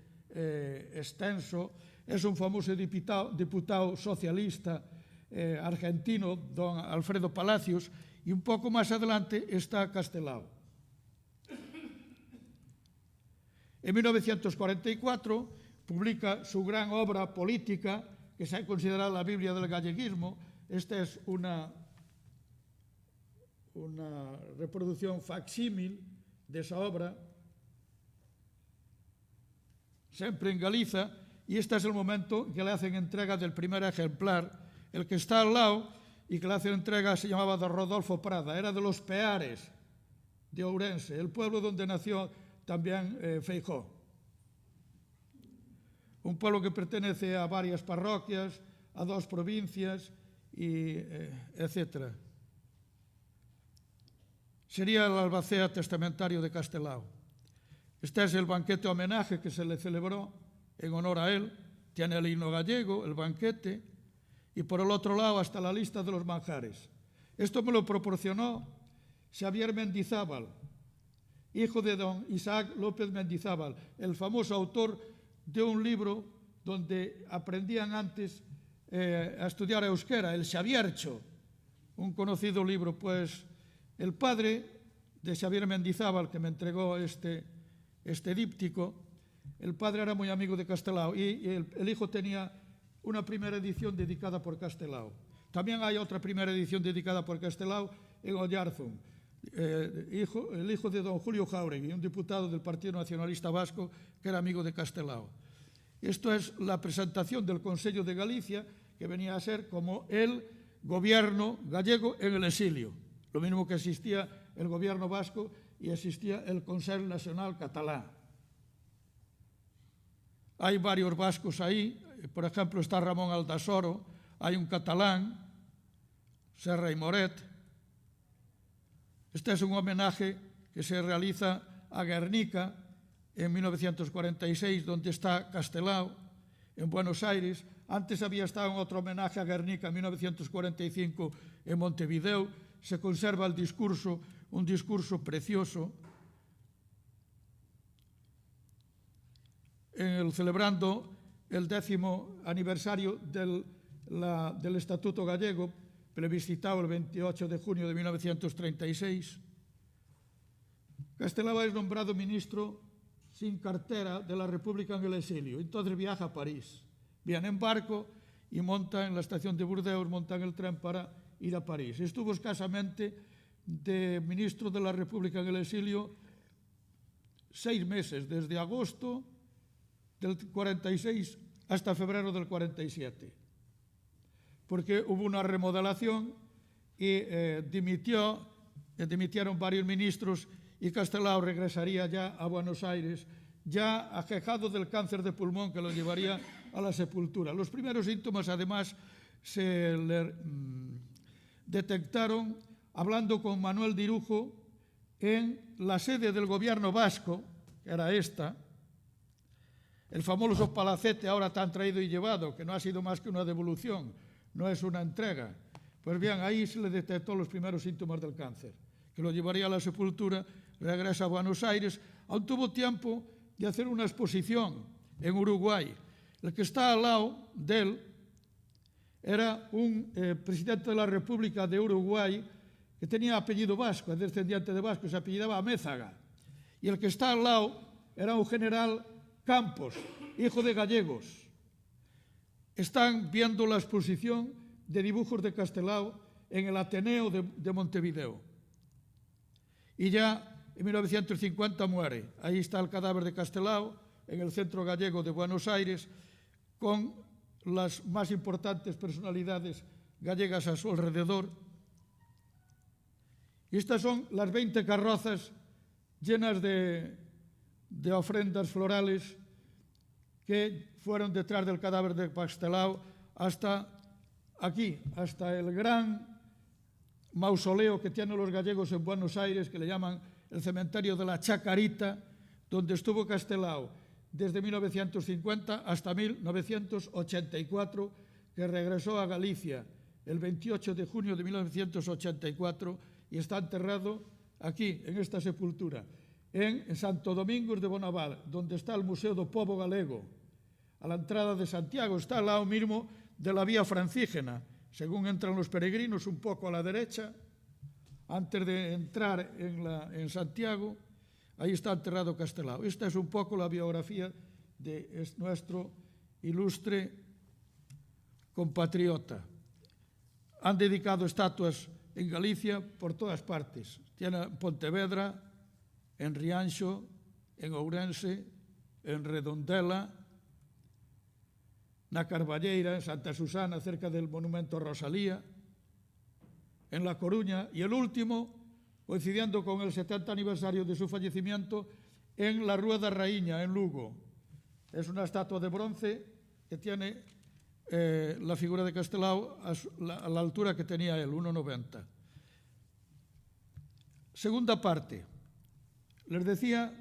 extenso, es un famoso diputado socialista argentino, don Alfredo Palacios, y un poco más adelante está Castelao. En 1944 publica su gran obra política, que se ha considerado la Biblia del galleguismo. Esta es una reproducción facsímil de esa obra, sempre en Galiza, y este es el momento que le hacen entrega del primer ejemplar. El que está al lado y que le hacen entrega se llamaba de Rodolfo Prada, era de los Peares de Ourense, el pueblo donde nació también Feijóo. Un pueblo que pertenece a varias parroquias, a 2 provincias, etc. Sería el albacea testamentario de Castelao. Este es el banquete homenaje que se le celebró en honor a él. Tiene el himno gallego, el banquete, y por el otro lado hasta la lista de los manjares. Esto me lo proporcionó Xavier Mendizábal, hijo de don Isaac López Mendizábal, el famoso autor de un libro donde aprendían antes a estudiar euskera, el Xaviercho, un conocido libro. Pues el padre de Xavier Mendizábal, que me entregó este díptico, el padre era muy amigo de Castelao y el hijo tenía una primera edición dedicada por Castelao. También hay otra primera edición dedicada por Castelao en Oyarzun, el hijo de don Julio Jáuregui, un diputado del Partido Nacionalista Vasco que era amigo de Castelao. Esto es la presentación del Consello de Galicia, que venía a ser como el gobierno gallego en el exilio. Lo mismo que existía el gobierno vasco y existía el Consejo Nacional Catalán. Hay varios vascos ahí, por ejemplo está Ramón Aldasoro, hay un catalán, Serra y Moret. Este es un homenaje que se realiza a Guernica en 1946, donde está Castelao, en Buenos Aires. Antes había estado en otro homenaje a Guernica en 1945 en Montevideo. Se conserva el discurso, un discurso precioso, celebrando el 10º aniversario del Estatuto Gallego, plebiscitado el 28 de junio de 1936. Castelao es nombrado ministro sin cartera de la República en el exilio. Entonces viaja a París. Viene en barco y monta en la estación de Burdeos, monta en el tren para ir a París. Estuvo escasamente de ministro de la República en el exilio 6 meses, desde agosto del 46 hasta febrero del 47, porque hubo una remodelación y dimitieron varios ministros y Castelao regresaría ya a Buenos Aires, ya aquejado del cáncer de pulmón que lo llevaría a la sepultura. Los primeros síntomas, además, se le detectaron hablando con Manuel Dirujo en la sede del gobierno vasco, que era esta, el famoso palacete ahora tan traído y llevado, que no ha sido más que una devolución, no es una entrega. Pues bien, ahí se le detectó los primeros síntomas del cáncer, que lo llevaría a la sepultura, regresa a Buenos Aires. Aún tuvo tiempo de hacer una exposición en Uruguay. El que está al lado de él era un presidente de la República de Uruguay que tenía apellido vasco, es descendiente de vasco, se apellidaba Amézaga. Y el que está al lado era un general Campos, hijo de gallegos. Están viendo la exposición de dibujos de Castelao en el Ateneo de Montevideo. Y ya en 1950 muere. Ahí está el cadáver de Castelao, en el Centro Gallego de Buenos Aires, con las más importantes personalidades gallegas a su alrededor. Y estas son las 20 carrozas llenas de ofrendas florales que fueron detrás del cadáver de Castelao hasta aquí, hasta el gran mausoleo que tienen los gallegos en Buenos Aires, que le llaman el cementerio de la Chacarita, donde estuvo Castelao desde 1950 hasta 1984, que regresó a Galicia el 28 de junio de 1984 y está enterrado aquí, en esta sepultura, en Santo Domingo de Bonaval, donde está el Museo do Pobo Galego. A la entrada de Santiago está al lado mismo de la vía francígena. Según entran los peregrinos, un poco a la derecha, antes de entrar en Santiago, ahí está enterrado Castelao. Esta es un poco la biografía de nuestro ilustre compatriota. Han dedicado estatuas en Galicia por todas partes. Tiene en Pontevedra, en Rianxo, en Ourense, en Redondela, na Carballeira, en Santa Susana, cerca del monumento a Rosalía, en La Coruña, y el último, coincidiendo con el 70 aniversario de su fallecimiento, en la Rúa da Raíña, en Lugo. Es una estatua de bronce que tiene la figura de Castelao a la altura que tenía él, 1,90. Segunda parte. Les decía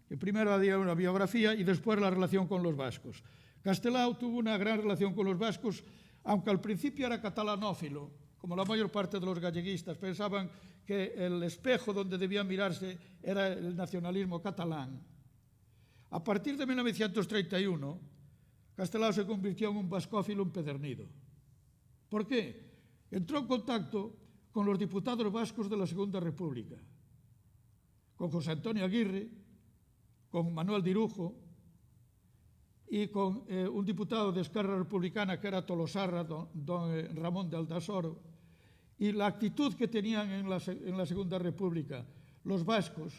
que primero había una biografía y después la relación con los vascos. Castelao tuvo una gran relación con los vascos, aunque al principio era catalanófilo, como la mayor parte de los galleguistas. Pensaban que el espejo donde debían mirarse era el nacionalismo catalán. A partir de 1931, Castelao se convirtió en un vascófilo empedernido. ¿Por qué? Entró en contacto con los diputados vascos de la Segunda República, con José Antonio Aguirre, con Manuel Dirujo y con un diputado de Esquerra Republicana que era Tolosarra, don Ramón de Aldasoro. Y la actitud que tenían en la Segunda República los vascos,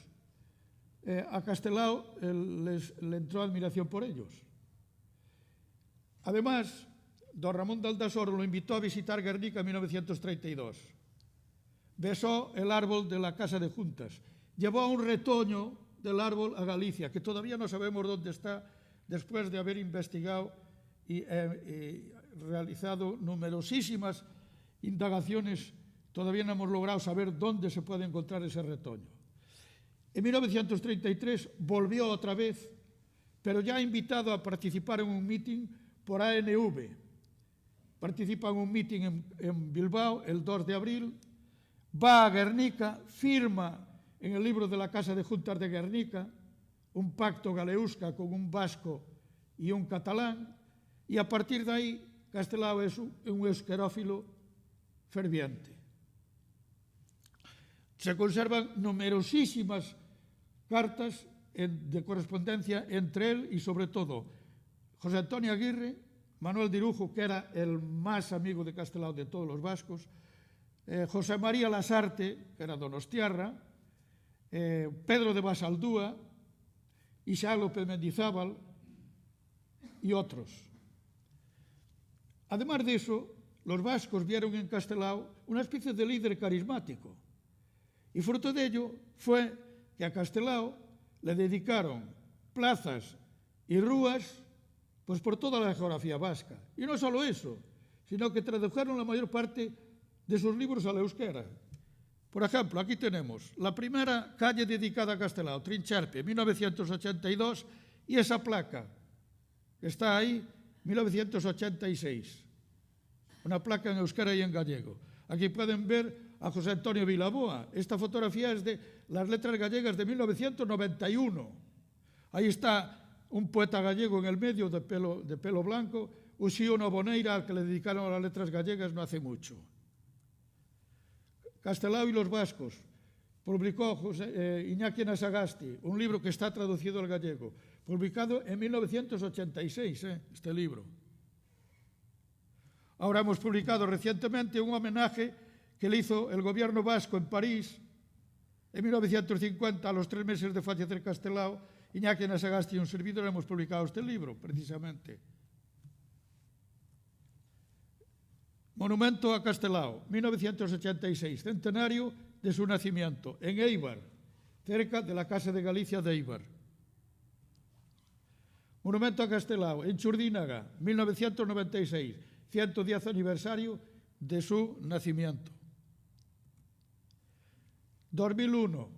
a Castelao le entró admiración por ellos. Además, don Ramón de Aldasoro lo invitó a visitar Guernica en 1932. Besó el árbol de la Casa de Juntas. Llevó un retoño del árbol a Galicia, que todavía no sabemos dónde está, después de haber investigado y realizado numerosísimas indagaciones. Todavía no hemos logrado saber dónde se puede encontrar ese retoño. En 1933 volvió otra vez, pero ya invitado a participar en un mitin por ANV. Participa en un mitin en Bilbao el 2 de abril, va a Guernica, firma en el libro de la Casa de Juntas de Guernica un pacto galeusca con un vasco y un catalán, y a partir de ahí Castelao es un euskerófilo ferviente. Se conservan numerosísimas cartas de correspondencia entre él y, sobre todo, José Antonio Aguirre, Manuel Dirujo, que era el más amigo de Castelao de todos los vascos, José María Lasarte, que era donostiarra, Pedro de Basaldúa, Isaac López Mendizábal y otros. Además de eso, los vascos vieron en Castelao una especie de líder carismático, y fruto de ello fue que a Castelao le dedicaron plazas y rúas pues por toda la geografía vasca. Y no solo eso, sino que tradujeron la mayor parte de sus libros al euskera. Por ejemplo, aquí tenemos la primera calle dedicada a Castelao, Trincherpe, 1982, y esa placa que está ahí, 1986. Una placa en euskera y en gallego. Aquí pueden ver a José Antonio Vilaboa. Esta fotografía es de las letras gallegas de 1991. Ahí está un poeta gallego en el medio de pelo blanco, Uxío Boneira, al que le dedicaron las letras gallegas no hace mucho. Castelao y los vascos. Publicó Iñaki Anasagasti, un libro que está traducido al gallego, publicado en 1986, este libro. Ahora hemos publicado recientemente un homenaje que le hizo el gobierno vasco en París en 1950, a los 3 meses de fallecer Castelao. Iñaki Anasagasti y un servidor hemos publicado este libro, precisamente. Monumento a Castelao, 1986, centenario de su nacimiento, en Eibar, cerca de la Casa de Galicia de Eibar. Monumento a Castelao, en Churdínaga, 1996, 110 aniversario de su nacimiento. 2001,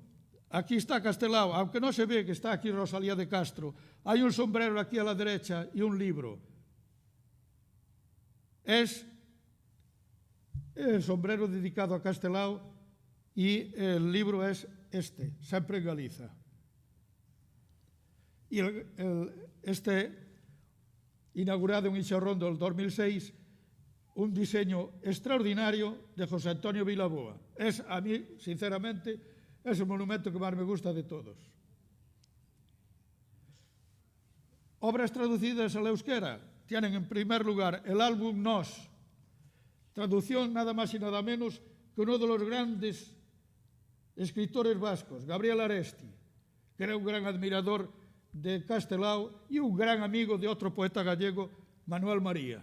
aquí está Castelao, aunque no se ve que está aquí Rosalía de Castro, hay un sombrero aquí a la derecha y un libro. Es el sombrero dedicado a Castelao y el libro es este, Sempre en Galiza. Y este, inaugurado en Ixorrondo en el 2006, un diseño extraordinario de José Antonio Vilaboa. Es, a mí, sinceramente, es el monumento que más me gusta de todos. Obras traducidas al euskera tienen en primer lugar el álbum Nos, traducción nada más y nada menos que uno de los grandes escritores vascos, Gabriel Aresti, que era un gran admirador de Castelao y un gran amigo de otro poeta gallego, Manuel María.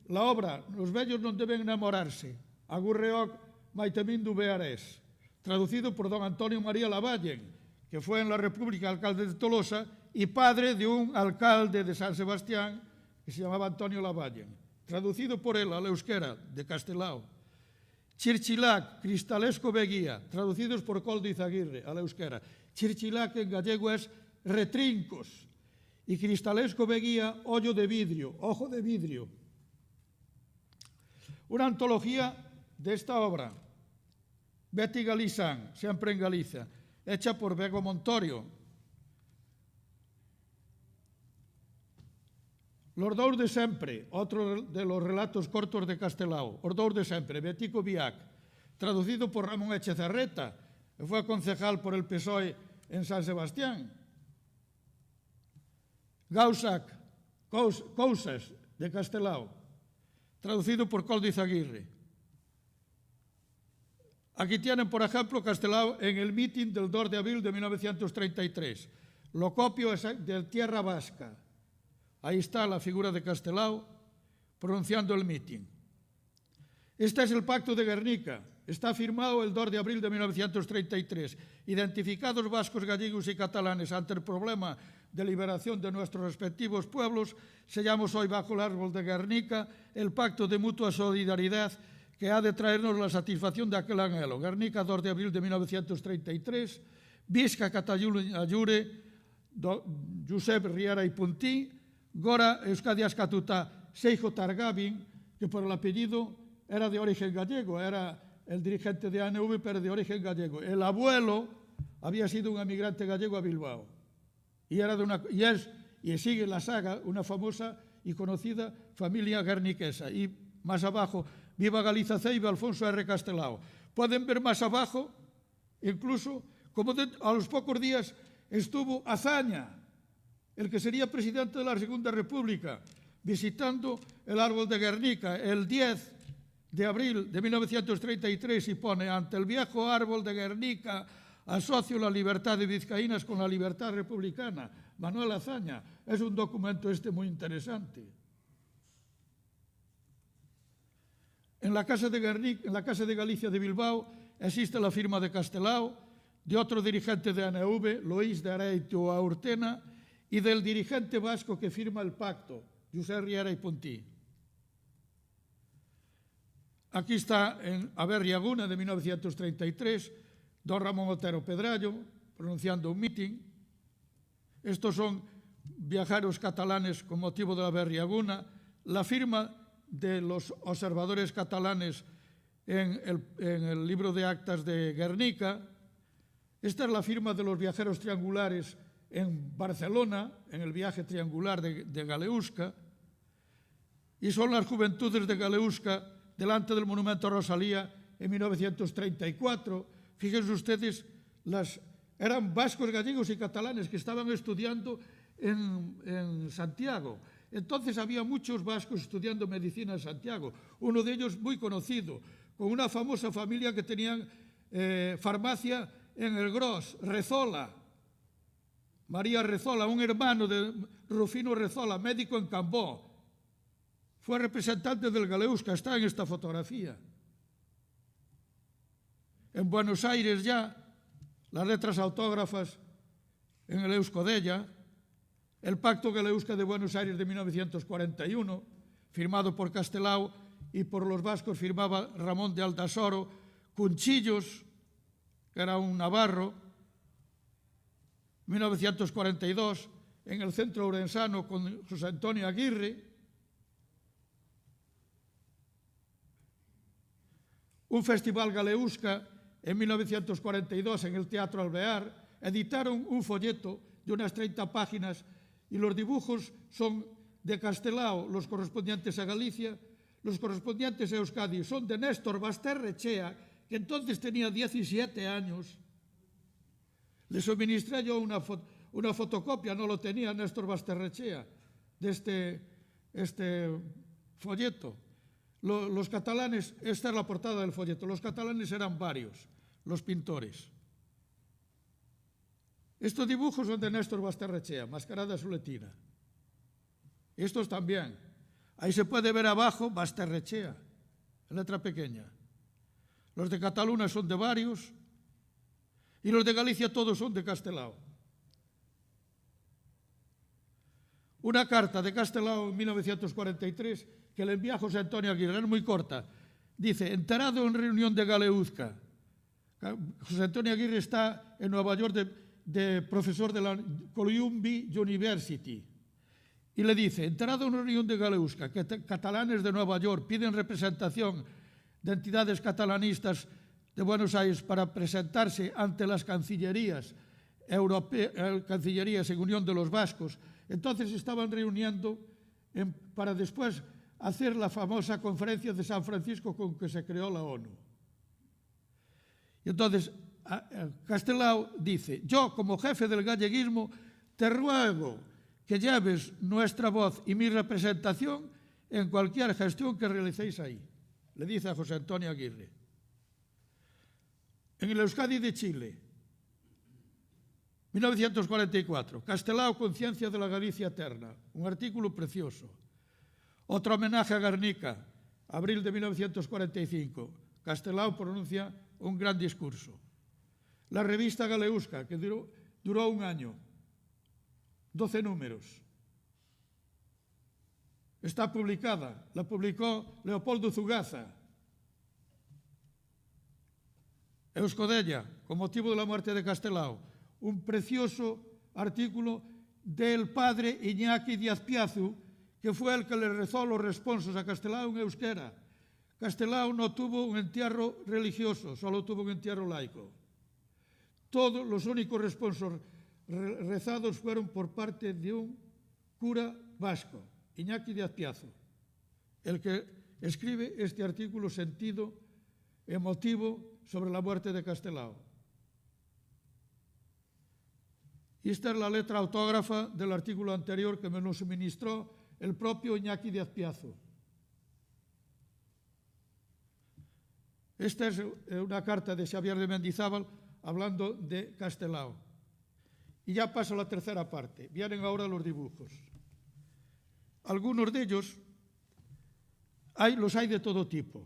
La obra Los vellos non deben enamorarse, Agurreoc Maitemindu Bearés, traducido por don Antonio María Lavallen, que fue en la República alcalde de Tolosa y padre de un alcalde de San Sebastián que se llamaba Antonio Lavallen, traducido por él al euskera de Castelao. Chirchilac, Cristalesco Beguía, traducidos por Coldo Izaguirre al euskera. Chirchilac en gallego es retrincos y Cristalesco Beguía, hoyo de vidrio, ojo de vidrio. Una antología de esta obra, Betty Galizán, siempre en Galicia, hecha por Bego Montorio. Los dous de sempre, otro de los relatos cortos de Castelao. Os dous de sempre, Betico Biac, traducido por Ramón Echezarreta, que fue concejal por el PSOE en San Sebastián. Gausac, Cousas, de Castelao, traducido por Coldo Izaguirre. Aquí tienen, por ejemplo, Castelao en el mitin del 2 de abril de 1933. Lo copio es de Tierra Vasca. Ahí está la figura de Castelao pronunciando el mitin. Este es el Pacto de Guernica. Está firmado el 2 de abril de 1933. Identificados vascos, gallegos y catalanes ante el problema de liberación de nuestros respectivos pueblos, sellamos hoy bajo el árbol de Guernica el pacto de mutua solidaridad que ha de traernos la satisfacción de aquel anhelo. Guernica, 2 de abril de 1933, Visca, Catallure, Josep Riera y Puntí, Gora, Euskadi Askatuta, Seijo Targabin, que por el apellido era de origen gallego, era el dirigente de ANV, pero de origen gallego. El abuelo había sido un emigrante gallego a Bilbao y sigue la saga una famosa y conocida familia guerniquesa. Y más abajo, Viva Galiza Ceiba, Alfonso R. Castelao. Pueden ver más abajo, incluso, como a los pocos días estuvo Azaña, el que sería presidente de la Segunda República, visitando el árbol de Guernica el 10 de abril de 1933 y pone: ante el viejo árbol de Guernica asocio la libertad de vizcaínas con la libertad republicana. Manuel Azaña. Es un documento muy interesante. En la Casa de Guernica, en la Casa de Galicia de Bilbao, existe la firma de Castelao, de otro dirigente de ANV, Loís de Areito Aurtena, y del dirigente vasco que firma el pacto, José Riera y Puntí. Aquí está en Aberriaguna de 1933, don Ramón Otero Pedrallo, pronunciando un mitin. Estos son viajeros catalanes con motivo de la Aberriaguna. La firma de los observadores catalanes en el libro de actas de Guernica. Esta es la firma de los viajeros triangulares en Barcelona, en el viaje triangular de Galeusca. Y son las juventudes de Galeusca delante del monumento a Rosalía en 1934. Fíjense ustedes, eran vascos, gallegos y catalanes que estaban estudiando en Santiago. Entonces había muchos vascos estudiando medicina en Santiago. Uno de ellos muy conocido, con una famosa familia que tenían farmacia en el Gros, Rezola. María Rezola, un hermano de Rufino Rezola, médico en Cambó. Fue representante del Galeusca, está en esta fotografía. En Buenos Aires ya, las letras autógrafas en el Eusko-Della, el Pacto Galeusca de Buenos Aires de 1941, firmado por Castelao y por los vascos firmaba Ramón de Aldasoro, Cunchillos, que era un navarro, 1942, en el Centro Ourensano con José Antonio Aguirre. Un festival Galeusca en 1942 en el Teatro Alvear. Editaron un folleto de unas 30 páginas y los dibujos son de Castelao, los correspondientes a Galicia, los correspondientes a Euskadi son de Néstor Basterrechea, que entonces tenía 17 años. Le suministré yo una fotocopia, no lo tenía Néstor Basterrechea, de este folleto. Los catalanes, esta es la portada del folleto, los catalanes eran varios, los pintores. Estos dibujos son de Néstor Basterrechea, Mascarada Azuletina. Estos también. Ahí se puede ver abajo Basterrechea, en letra pequeña. Los de Cataluña son de varios y los de Galicia todos son de Castelao. Una carta de Castelao en 1943 que le envía a José Antonio Aguirre, es muy corta. Dice, enterado en reunión de Galeuzca. José Antonio Aguirre está en Nueva York de profesor de la Columbia University. Y le dice, enterado en reunión de Galeuzca, que catalanes de Nueva York piden representación de entidades catalanistas de Buenos Aires para presentarse ante las cancillerías en Unión de los Vascos. Entonces estaban reuniendo para después hacer la famosa conferencia de San Francisco con que se creó la ONU. Y entonces Castelao dice, yo como jefe del galleguismo te ruego que lleves nuestra voz y mi representación en cualquier gestión que realicéis ahí. Le dice a José Antonio Aguirre. En el Euskadi de Chile, 1944, Castelao, Conciencia de la Galicia Eterna, un artículo precioso. Otro homenaje a Guernica, abril de 1945. Castelao pronuncia un gran discurso. La revista Galeusca, que duró un año, 12 números. Está publicada, la publicó Leopoldo Zugaza. Eusko-Della, con motivo de la muerte de Castelao, un precioso artículo del padre Iñaki Díaz Piazu, que fue el que le rezó los responsos a Castelao en euskera. Castelao no tuvo un entierro religioso, solo tuvo un entierro laico. Todos los únicos responsos rezados fueron por parte de un cura vasco, Iñaki Díaz Piazu, el que escribe este artículo sentido, emotivo, sobre la muerte de Castelao. Y esta es la letra autógrafa del artículo anterior que me lo suministró el propio Iñaki Díaz Piazu. Esta es una carta de Xavier de Mendizábal hablando de Castelao. Y ya paso a la tercera parte. Vienen ahora los dibujos. Algunos de ellos los hay de todo tipo.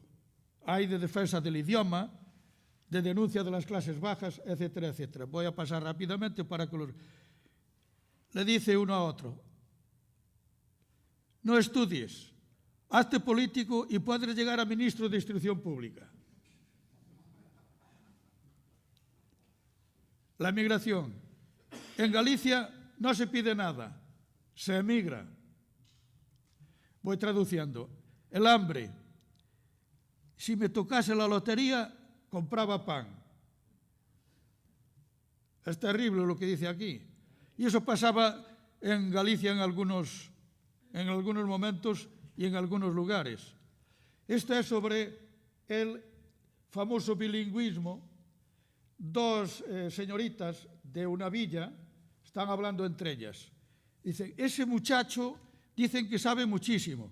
Hay de defensa del idioma, de denuncia de las clases bajas, etcétera, etcétera. Voy a pasar rápidamente para que los... Le dice uno a otro, no estudies, hazte político y puedes llegar a ministro de Instrucción Pública. La emigración. En Galicia no se pide nada, se emigra. Voy traduciendo. El hambre. Si me tocase la lotería, compraba pan. Es terrible lo que dice aquí. Y eso pasaba en Galicia en algunos momentos y en algunos lugares. Esto es sobre el famoso bilingüismo. Dos señoritas de una villa están hablando entre ellas. Dicen, ese muchacho dicen que sabe muchísimo.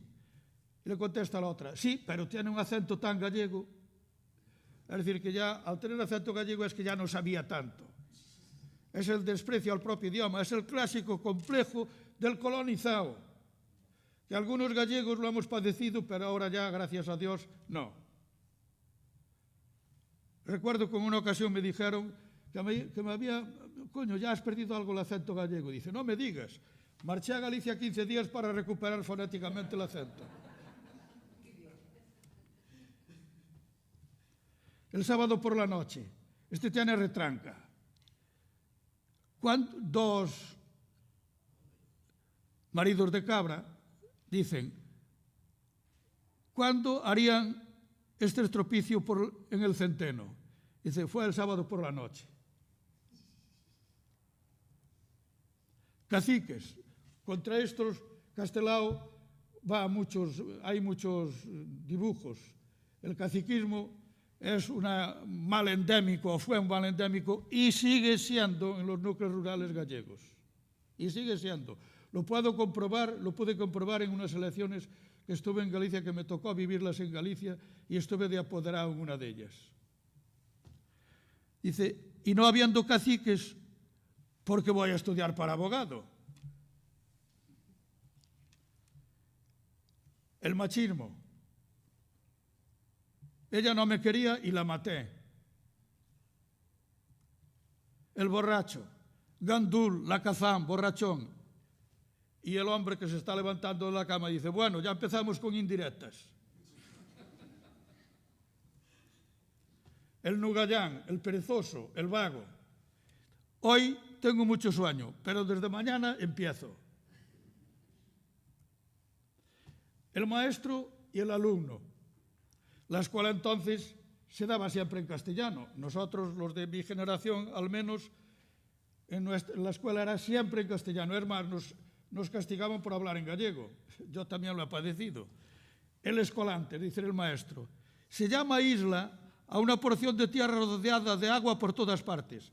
Y le contesta la otra, sí, pero tiene un acento tan gallego. Es decir, que ya al tener acento gallego es que ya no sabía tanto. Es el desprecio al propio idioma, es el clásico complejo del colonizado. Que algunos gallegos lo hemos padecido, pero ahora ya, gracias a Dios, no. Recuerdo que en una ocasión me dijeron que me había, coño, ya has perdido algo el acento gallego. Dice, no me digas, marché a Galicia 15 días para recuperar fonéticamente el acento. El sábado por la noche, este tiene retranca. Dos maridos de cabra dicen, ¿cuándo harían este estropicio en el centeno? Dice, fue el sábado por la noche. Caciques. Contra estos, Castelao hay muchos dibujos. El caciquismo es un mal endémico, o fue un mal endémico, y sigue siendo en los núcleos rurales gallegos. Y sigue siendo. Lo pude comprobar en unas elecciones que estuve en Galicia, que me tocó vivirlas en Galicia, y estuve de apoderado en una de ellas. Dice, y no habiendo caciques, ¿por qué voy a estudiar para abogado? El machismo. Ella no me quería y la maté. El borracho. Gandul, lacazán, borrachón. Y el hombre que se está levantando de la cama dice, bueno, ya empezamos con indirectas. El nugallán, el perezoso, el vago. Hoy tengo mucho sueño, pero desde mañana empiezo. El maestro y el alumno. La escuela entonces se daba siempre en castellano. Nosotros, los de mi generación, al menos, la escuela era siempre en castellano. Es más, nos castigaban por hablar en gallego. Yo también lo he padecido. El escolante, dice el maestro, se llama isla a una porción de tierra rodeada de agua por todas partes.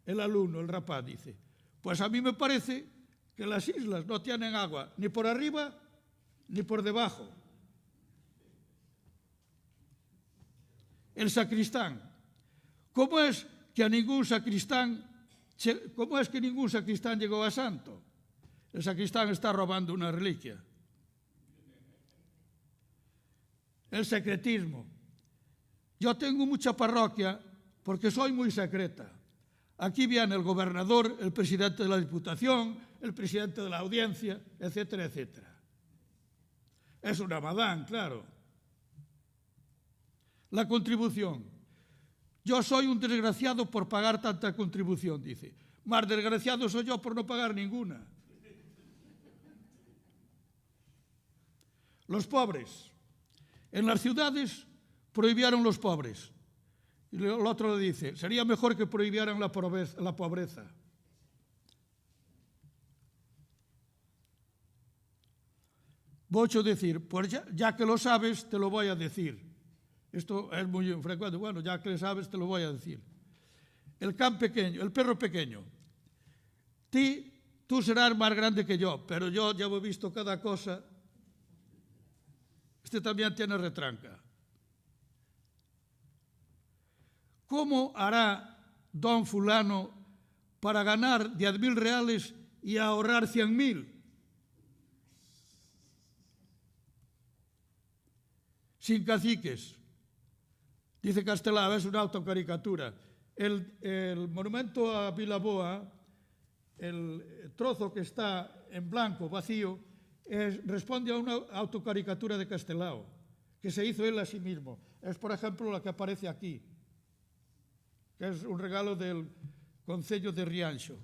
El alumno, el rapaz, dice, pues a mí me parece que las islas no tienen agua ni por arriba ni por debajo. El sacristán. ¿Cómo es que ningún sacristán llegó a santo? El sacristán está robando una reliquia. El secretismo. Yo tengo mucha parroquia porque soy muy secreta. Aquí viene el gobernador, el presidente de la Diputación, el presidente de la Audiencia, etcétera, etcétera. Es una madán, claro. La contribución. Yo soy un desgraciado por pagar tanta contribución, dice. Más desgraciado soy yo por no pagar ninguna. Los pobres. En las ciudades prohibieron los pobres. Y el otro le dice, sería mejor que prohibieran la pobreza. Voy a decir, pues ya que lo sabes, te lo voy a decir. Esto es muy frecuente. Bueno, ya que lo sabes, te lo voy a decir. El perro pequeño. Tú serás más grande que yo, pero yo ya he visto cada cosa. Este también tiene retranca. ¿Cómo hará don fulano para ganar 10.000 reales y ahorrar 100.000? Sin caciques. Dice Castelao, es una autocaricatura. El monumento a Vilaboa, el trozo que está en blanco, vacío, responde a una autocaricatura de Castelao, que se hizo él a sí mismo. Es, por ejemplo, la que aparece aquí, que es un regalo del Concello de Rianxo.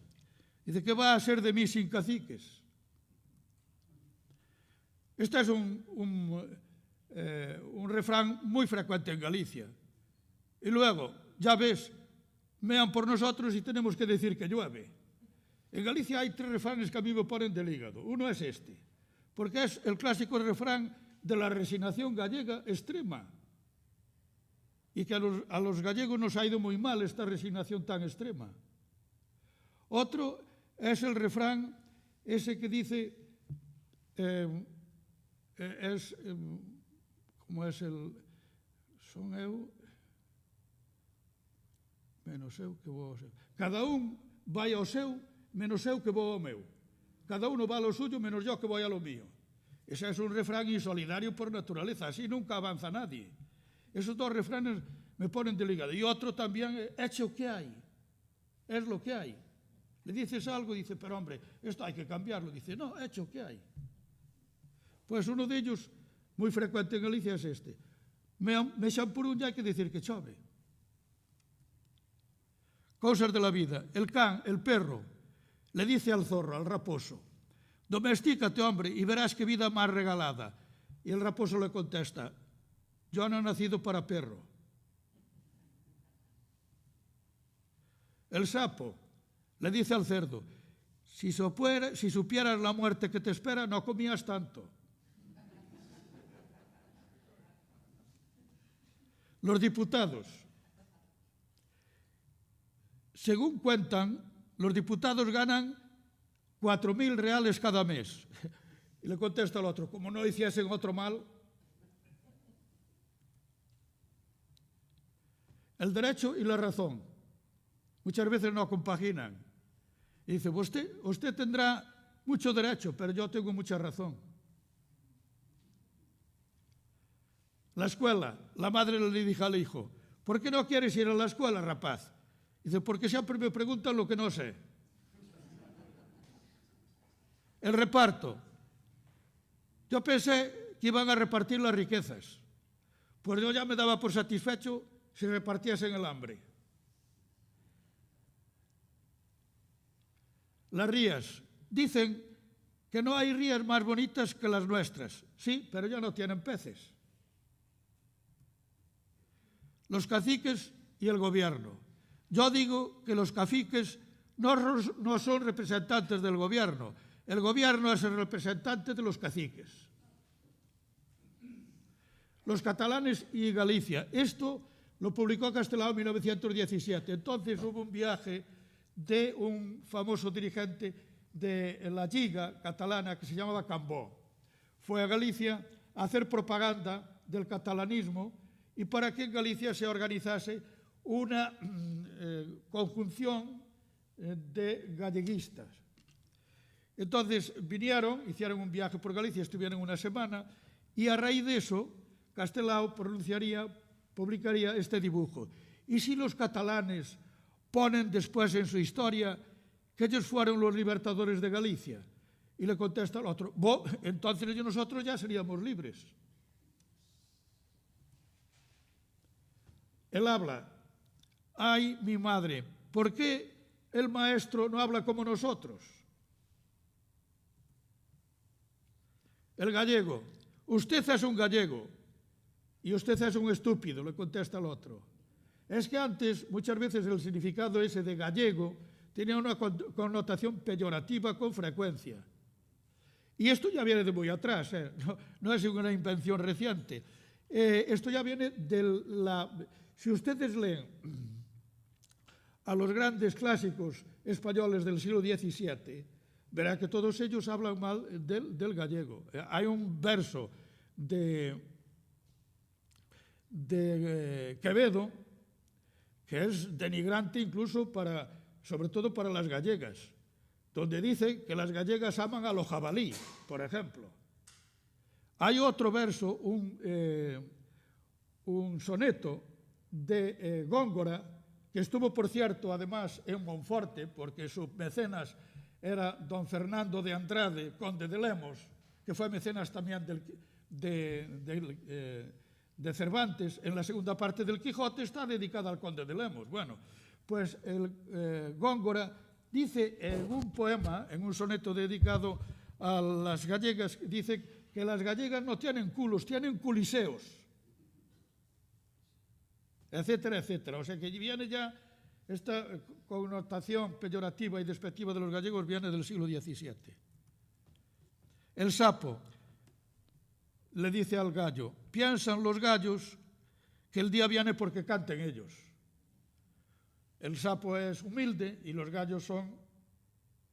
Dice, ¿qué va a ser de mí sin caciques? Este es un refrán muy frecuente en Galicia. Y luego, ya ves, mean por nosotros y tenemos que decir que llueve. En Galicia hay 3 refranes que a mí me ponen del hígado. Uno es este, porque es el clásico refrán de la resignación gallega extrema. Y que a los gallegos nos ha ido muy mal esta resignación tan extrema. Otro es el refrán ese que dice, como es el, son eu, menos eu que vou ao seu. Cada un vai ao seu, menos eu que vou ao meu. Cada uno va a lo suyo, menos yo que voy a lo mío. Ese es un refrán insolidario por naturaleza, así nunca avanza nadie. Esos 2 refranes me ponen del hígado. Y otro también, hecho que hay, es lo que hay. Le dices algo y dice, pero hombre, esto hay que cambiarlo. Dice, no, hecho que hay. Pues uno de ellos, muy frecuente en Galicia, es este. Me echan por un, ya hay que decir que chove. Cosas de la vida. El can, el perro, le dice al zorro, al raposo, domestícate, hombre, y verás qué vida más regalada. Y el raposo le contesta, yo no he nacido para perro. El sapo le dice al cerdo, si supieras la muerte que te espera, no comías tanto. Los diputados. Según cuentan, los diputados ganan 4.000 reales cada mes. Y le contesta al otro, como no hiciesen otro mal. El derecho y la razón. Muchas veces no compaginan. Y dice, usted tendrá mucho derecho, pero yo tengo mucha razón. la escuela. La madre le dijo al hijo, ¿por qué no quieres ir a la escuela, rapaz? Dice, porque siempre me preguntan lo que no sé. El reparto. Yo pensé que iban a repartir las riquezas. Pues yo ya me daba por satisfecho si repartiesen el hambre. Las rías. Dicen que no hay rías más bonitas que las nuestras. Sí, pero ya no tienen peces. Los caciques y el gobierno. Yo digo que los caciques no son representantes del gobierno. El gobierno es el representante de los caciques. Los catalanes y Galicia. Esto lo publicó Castelao en 1917. Entonces hubo un viaje de un famoso dirigente de la Lliga catalana que se llamaba Cambó. Fue a Galicia a hacer propaganda del catalanismo y para que en Galicia se organizase una conjunción de galleguistas. Entonces vinieron, hicieron un viaje por Galicia, estuvieron una semana y a raíz de eso Castelao publicaría este dibujo. ¿Y si los catalanes ponen después en su historia que ellos fueron los libertadores de Galicia? Y le contesta el otro, entonces nosotros ya seríamos libres. Él habla, ay, mi madre, ¿por qué el maestro no habla como nosotros? El gallego, usted es un gallego y usted es un estúpido, le contesta el otro. Es que antes, muchas veces, el significado ese de gallego tenía una connotación peyorativa con frecuencia. Y esto ya viene de muy atrás, no es una invención reciente. Esto ya viene de la... Si ustedes leen a los grandes clásicos españoles del siglo XVII, verán que todos ellos hablan mal del gallego. Hay un verso de Quevedo que es denigrante incluso sobre todo para las gallegas, donde dice que las gallegas aman a los jabalí, por ejemplo. Hay otro verso, un soneto de Góngora, que estuvo, por cierto, además en Monforte, porque su mecenas era don Fernando de Andrade, conde de Lemos, que fue mecenas también de Cervantes. En la segunda parte del Quijote está dedicada al conde de Lemos. Bueno, pues Góngora dice en un poema, en un soneto dedicado a las gallegas, dice que las gallegas no tienen culos, tienen culiseos, etcétera, etcétera. O sea que viene ya esta connotación peyorativa y despectiva de los gallegos, viene del siglo XVII. El sapo le dice al gallo, piensan los gallos que el día viene porque canten ellos. El sapo es humilde y los gallos son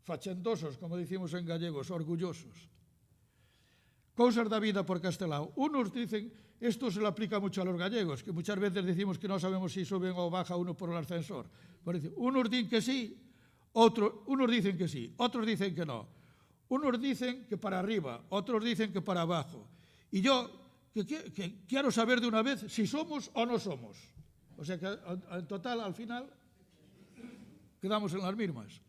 fachendosos, como decimos en gallegos, orgullosos. Cousas da vida por Castelao. Unos dicen, esto se lo aplica mucho a los gallegos, que muchas veces decimos que no sabemos si suben o baja uno por el ascensor. Unos dicen que sí, unos dicen que sí, otros dicen que no. Unos dicen que para arriba, otros dicen que para abajo. Y yo que quiero saber de una vez si somos o no somos. O sea que en total, al final, quedamos en las mismas.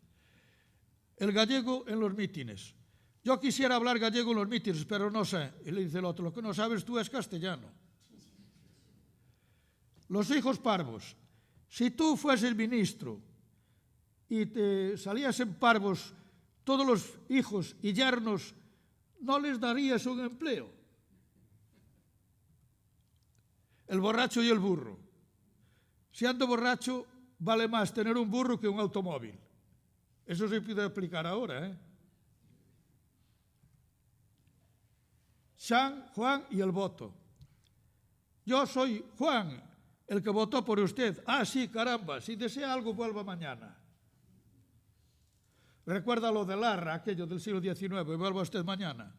El gallego en los mítines. Yo quisiera hablar gallego en los mítines, pero no sé. Y le dice el otro, lo que no sabes tú es castellano. Los hijos parvos. Si tú fueses ministro y te salías en parvos todos los hijos y yernos, ¿no les darías un empleo? El borracho y el burro. Si ando borracho, vale más tener un burro que un automóvil. Eso se puede aplicar ahora, San, Juan y el voto. Yo soy Juan, el que votó por usted. Ah, sí, caramba, si desea algo, vuelva mañana. Recuerda lo de Larra, aquello del siglo XIX, vuelva usted mañana.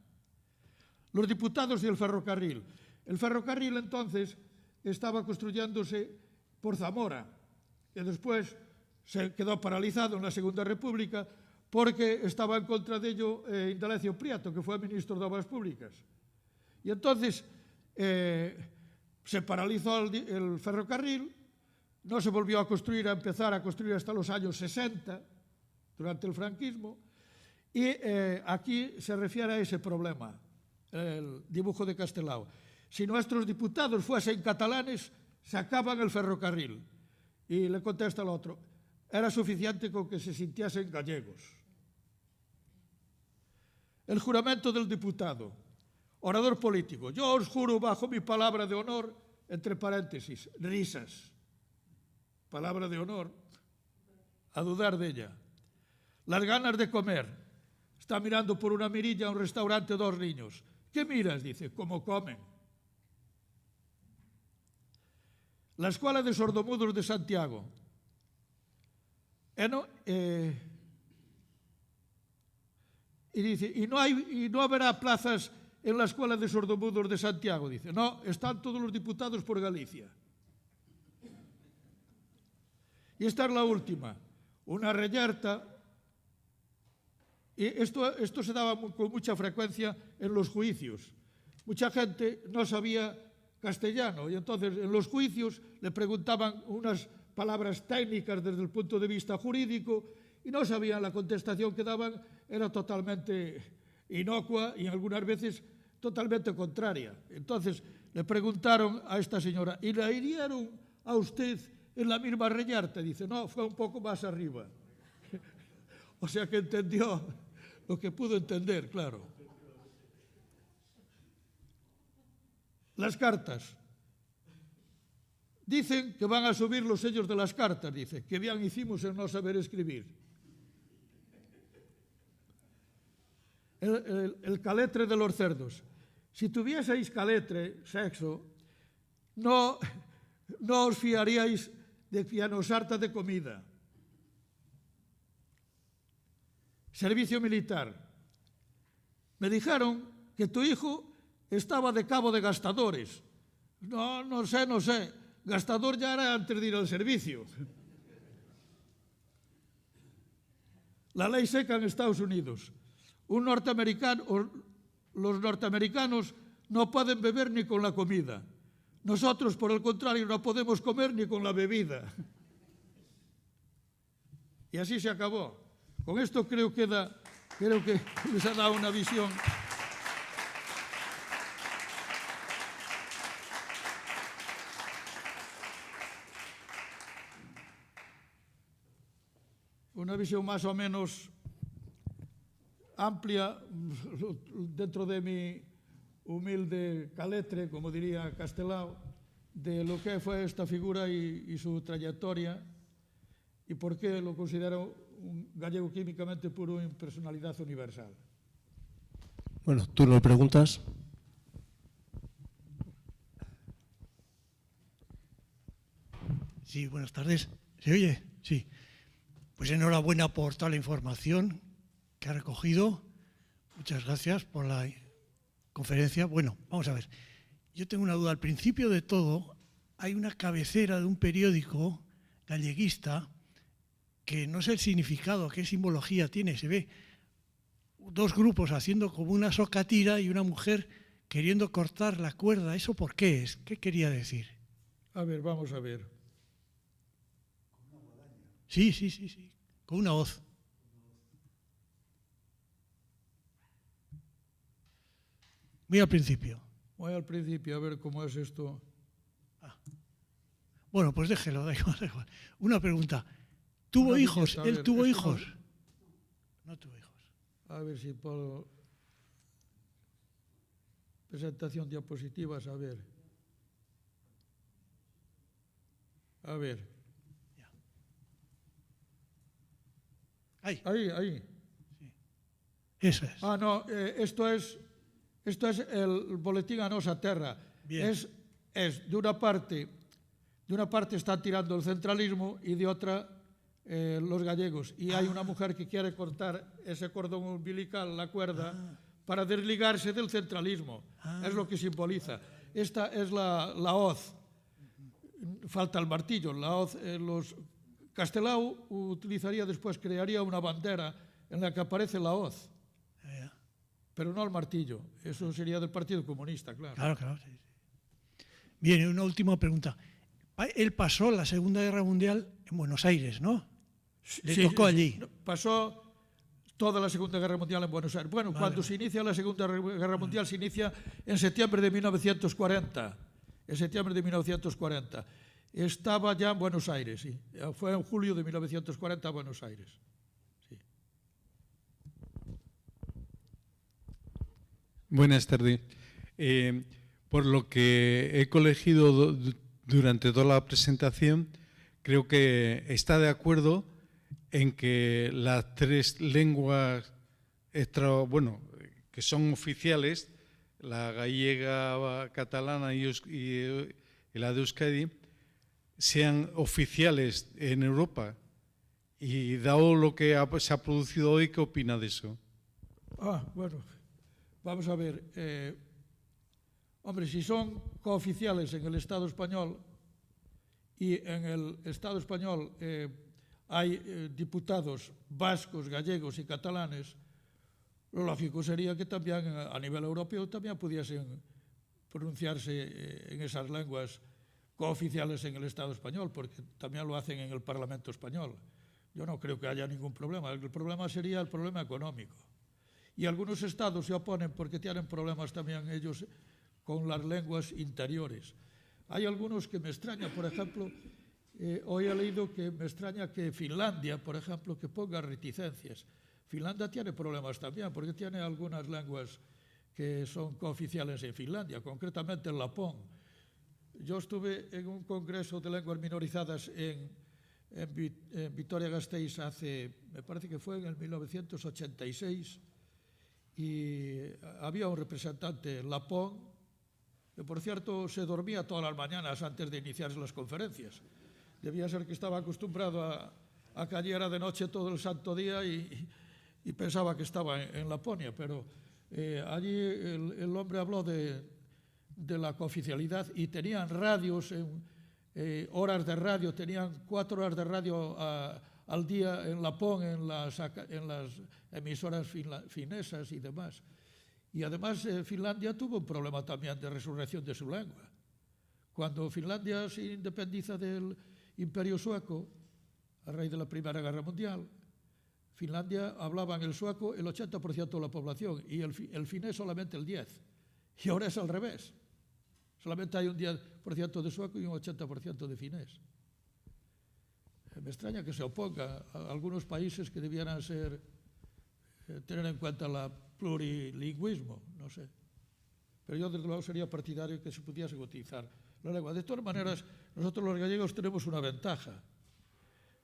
Los diputados y el ferrocarril. El ferrocarril, entonces, estaba construyéndose por Zamora, que después se quedó paralizado en la Segunda República porque estaba en contra de ello Indalecio Prieto, que fue ministro de Obras Públicas. Y entonces se paralizó el ferrocarril, no se volvió a construir, a empezar a construir hasta los años 60, durante el franquismo, y aquí se refiere a ese problema, el dibujo de Castelao. Si nuestros diputados fuesen catalanes, sacaban el ferrocarril. Y le contesta el otro, era suficiente con que se sintiesen gallegos. El juramento del diputado, orador político. Yo os juro bajo mi palabra de honor, entre paréntesis, risas. Palabra de honor, a dudar de ella. Las ganas de comer. Está mirando por una mirilla a un restaurante dos niños. ¿Qué miras? Dice, ¿cómo comen? La Escuela de Sordomudos de Santiago. Y dice, ¿y no habrá plazas en la Escuela de Sordomudos de Santiago? Dice, no, están todos los diputados por Galicia. Y esta es la última, una reyerta. Y esto se daba con mucha frecuencia en los juicios. Mucha gente no sabía castellano y entonces en los juicios le preguntaban unas palabras técnicas desde el punto de vista jurídico y no sabían, la contestación que daban era totalmente inocua y algunas veces totalmente contraria. Entonces le preguntaron a esta señora, ¿y la hirieron a usted en la misma reyerta? Dice, no, fue un poco más arriba. O sea que entendió lo que pudo entender, claro. Las cartas. Dicen que van a subir los sellos de las cartas, dice, que bien hicimos en no saber escribir. El caletre de los cerdos. Si tuvieseis caletre, sexo, no os fiaríais de quien os harta de comida. Servicio militar. Me dijeron que tu hijo estaba de cabo de gastadores. No sé. Gastador ya era antes de ir al servicio. La ley seca en Estados Unidos. Los norteamericanos no pueden beber ni con la comida. Nosotros, por el contrario, no podemos comer ni con la bebida. Y así se acabó. Con esto creo que les ha dado una visión. Una visión más o menos amplia dentro de mi humilde caletre, como diría Castelao, de lo que fue esta figura y su trayectoria y por qué lo considero un gallego químicamente puro en personalidad universal. Bueno, tú lo preguntas. Sí, buenas tardes. ¿Se oye? Sí. Pues enhorabuena por toda la información que ha recogido. Muchas gracias por la conferencia. Bueno, vamos a ver. Yo tengo una duda. Al principio de todo, hay una cabecera de un periódico galleguista que no sé el significado, qué simbología tiene. Se ve dos grupos haciendo como una socatira y una mujer queriendo cortar la cuerda. ¿Eso por qué es? ¿Qué quería decir? A ver, vamos a ver. Sí. Con una hoz. Muy al principio. Voy al principio a ver cómo es esto. Bueno, pues déjelo, da igual. Una pregunta. ¿Tuvo hijos? ¿Él tuvo hijos? No tuvo hijos. A ver si puedo... Presentación diapositivas, a ver. A ver. Ya. Ahí. Ahí. Sí. Eso es. Ah, no, esto es el boletín A Nosa Terra. Bien. Es de una parte está tirando el centralismo y de otra los gallegos. Y hay una mujer que quiere cortar ese cordón umbilical, la cuerda, para desligarse del centralismo. Es lo que simboliza. Esta es la hoz. Falta el martillo. La hoz, Castelao utilizaría después, crearía una bandera en la que aparece la hoz. Pero no el martillo. Eso sería del Partido Comunista, claro. Claro, sí. Bien, una última pregunta. Él pasó la Segunda Guerra Mundial en Buenos Aires, ¿no? Le tocó allí. Pasó toda la Segunda Guerra Mundial en Buenos Aires. Bueno, cuando se inicia la Segunda Guerra Mundial se inicia en septiembre de 1940. En septiembre de 1940. Estaba ya en Buenos Aires, sí. Fue en julio de 1940 a Buenos Aires. Sí. Buenas tardes. Por lo que he colegido durante toda la presentación, creo que está de acuerdo en que las tres lenguas que son oficiales, la gallega, catalana y la de Euskadi, sean oficiales en Europa. Y dado lo que se ha producido hoy, ¿qué opina de eso? Bueno, vamos a ver. Hombre, si son cooficiales en el Estado español y en el Estado español hay diputados vascos, gallegos y catalanes, lo lógico sería que también a nivel europeo también pudiesen pronunciarse en esas lenguas cooficiales en el Estado español, porque también lo hacen en el Parlamento español. Yo no creo que haya ningún problema. El problema sería el problema económico. Y algunos estados se oponen porque tienen problemas también ellos con las lenguas interiores. Hay algunos que me extrañan, por ejemplo, hoy he leído que me extraña que Finlandia, por ejemplo, que ponga reticencias. Finlandia tiene problemas también, porque tiene algunas lenguas que son cooficiales en Finlandia, concretamente el lapón. Yo estuve en un congreso de lenguas minorizadas en Vitoria-Gasteiz me parece que fue en el 1986, y había un representante lapón, que por cierto se dormía todas las mañanas antes de iniciarse las conferencias. Debía ser que estaba acostumbrado a que allí era de noche todo el santo día y pensaba que estaba en Laponia, pero allí el hombre habló de la cooficialidad y tenían radios, horas de radio, tenían 4 horas de radio al día en Lapón, en las emisoras finesas y demás. Y además Finlandia tuvo un problema también de resurrección de su lengua. Cuando Finlandia se independiza del Imperio Sueco, a raíz de la Primera Guerra Mundial, Finlandia hablaban el sueco el 80% de la población y el finés solamente el 10%. Y ahora es al revés. Solamente hay un 10% de sueco y un 80% de finés. Me extraña que se oponga a algunos países que debieran tener en cuenta el plurilingüismo, no sé. Pero yo desde luego sería partidario que se pudiese utilizar la lengua. De todas maneras, nosotros los gallegos tenemos una ventaja,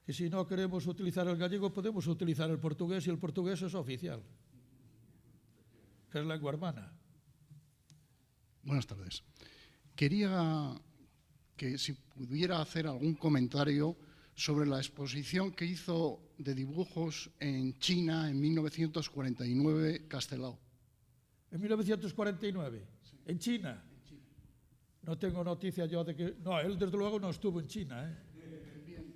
que si no queremos utilizar el gallego podemos utilizar el portugués, y el portugués es oficial, que es lengua hermana. Buenas tardes. Quería que si pudiera hacer algún comentario sobre la exposición que hizo de dibujos en China en 1949 Castelao. ¿En 1949? Sí. ¿En China? En China. No tengo noticia yo de que... No, él desde luego no estuvo en China. Bien,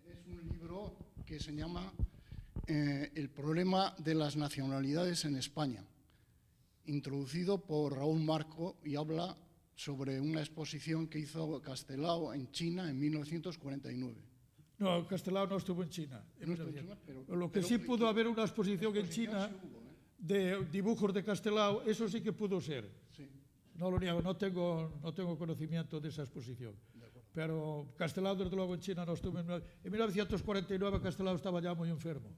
es un libro que se llama El problema de las nacionalidades en España, introducido por Raúl Marco, y habla sobre una exposición que hizo Castelao en China en 1949. No, Castelao no estuvo en China. Lo que sí pudo haber una exposición en China de dibujos de Castelao, eso sí que pudo ser. Sí. No lo niego, no tengo conocimiento de esa exposición. Pero Castelao, desde luego, en China no estuvo. En 1949 Castelao estaba ya muy enfermo.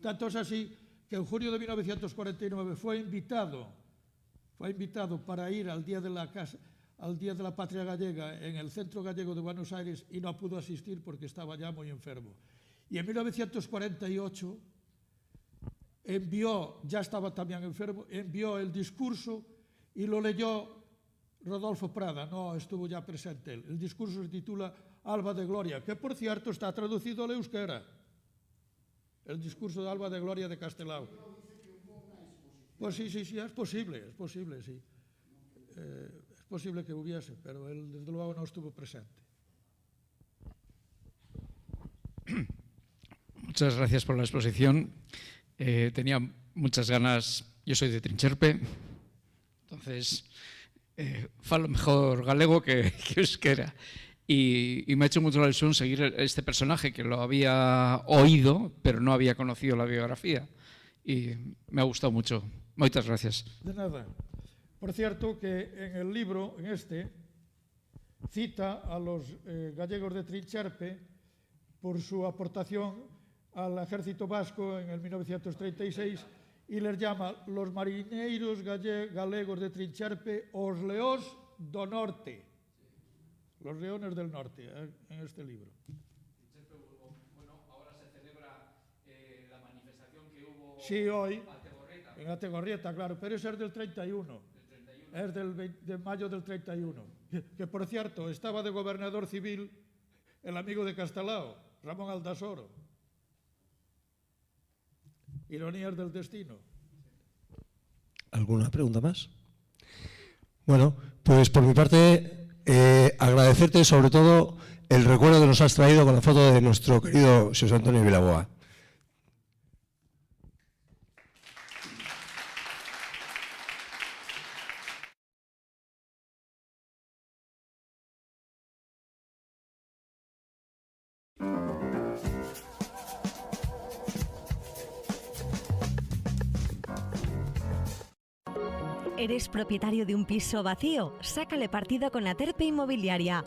Tanto es así que en junio de 1949 fue invitado para ir al Día de la Patria Gallega en el Centro Gallego de Buenos Aires, y no pudo asistir porque estaba ya muy enfermo. Y en 1948 ya estaba también enfermo, envió el discurso y lo leyó Rodolfo Prada, no estuvo ya presente él. El discurso se titula Alba de Gloria, que por cierto está traducido al euskera. El discurso de Alba de Gloria de Castelao. Pues sí, es posible, sí. Es posible que hubiese, pero él desde luego no estuvo presente. Muchas gracias por la exposición. Tenía muchas ganas, yo soy de Trincherpe, entonces falo mejor galego que euskera. Y me ha hecho mucho la ilusión seguir este personaje que lo había oído, pero no había conocido la biografía. Y me ha gustado mucho. Muchas gracias. De nada. Por cierto que en el libro, en este, cita a los gallegos de Trincherpe por su aportación al ejército vasco en el 1936 y les llama los mariñeiros galegos de Trincherpe os leós do norte, los leones del norte, en este libro. Bueno, ahora se celebra la manifestación que hubo sí, hoy, en Ategorrieta, claro, pero ese es del 31. Es de mayo del 31. Que, por cierto, estaba de gobernador civil el amigo de Castelao, Ramón Aldasoro. Ironías del destino. ¿Alguna pregunta más? Bueno, pues por mi parte, agradecerte sobre todo el recuerdo que nos has traído con la foto de nuestro querido José Antonio Vilaboa. ¿Eres propietario de un piso vacío? Sácale partido con Aterpe Inmobiliaria.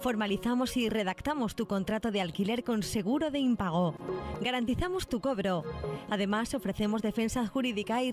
Formalizamos y redactamos tu contrato de alquiler con seguro de impago. Garantizamos tu cobro. Además, ofrecemos defensa jurídica y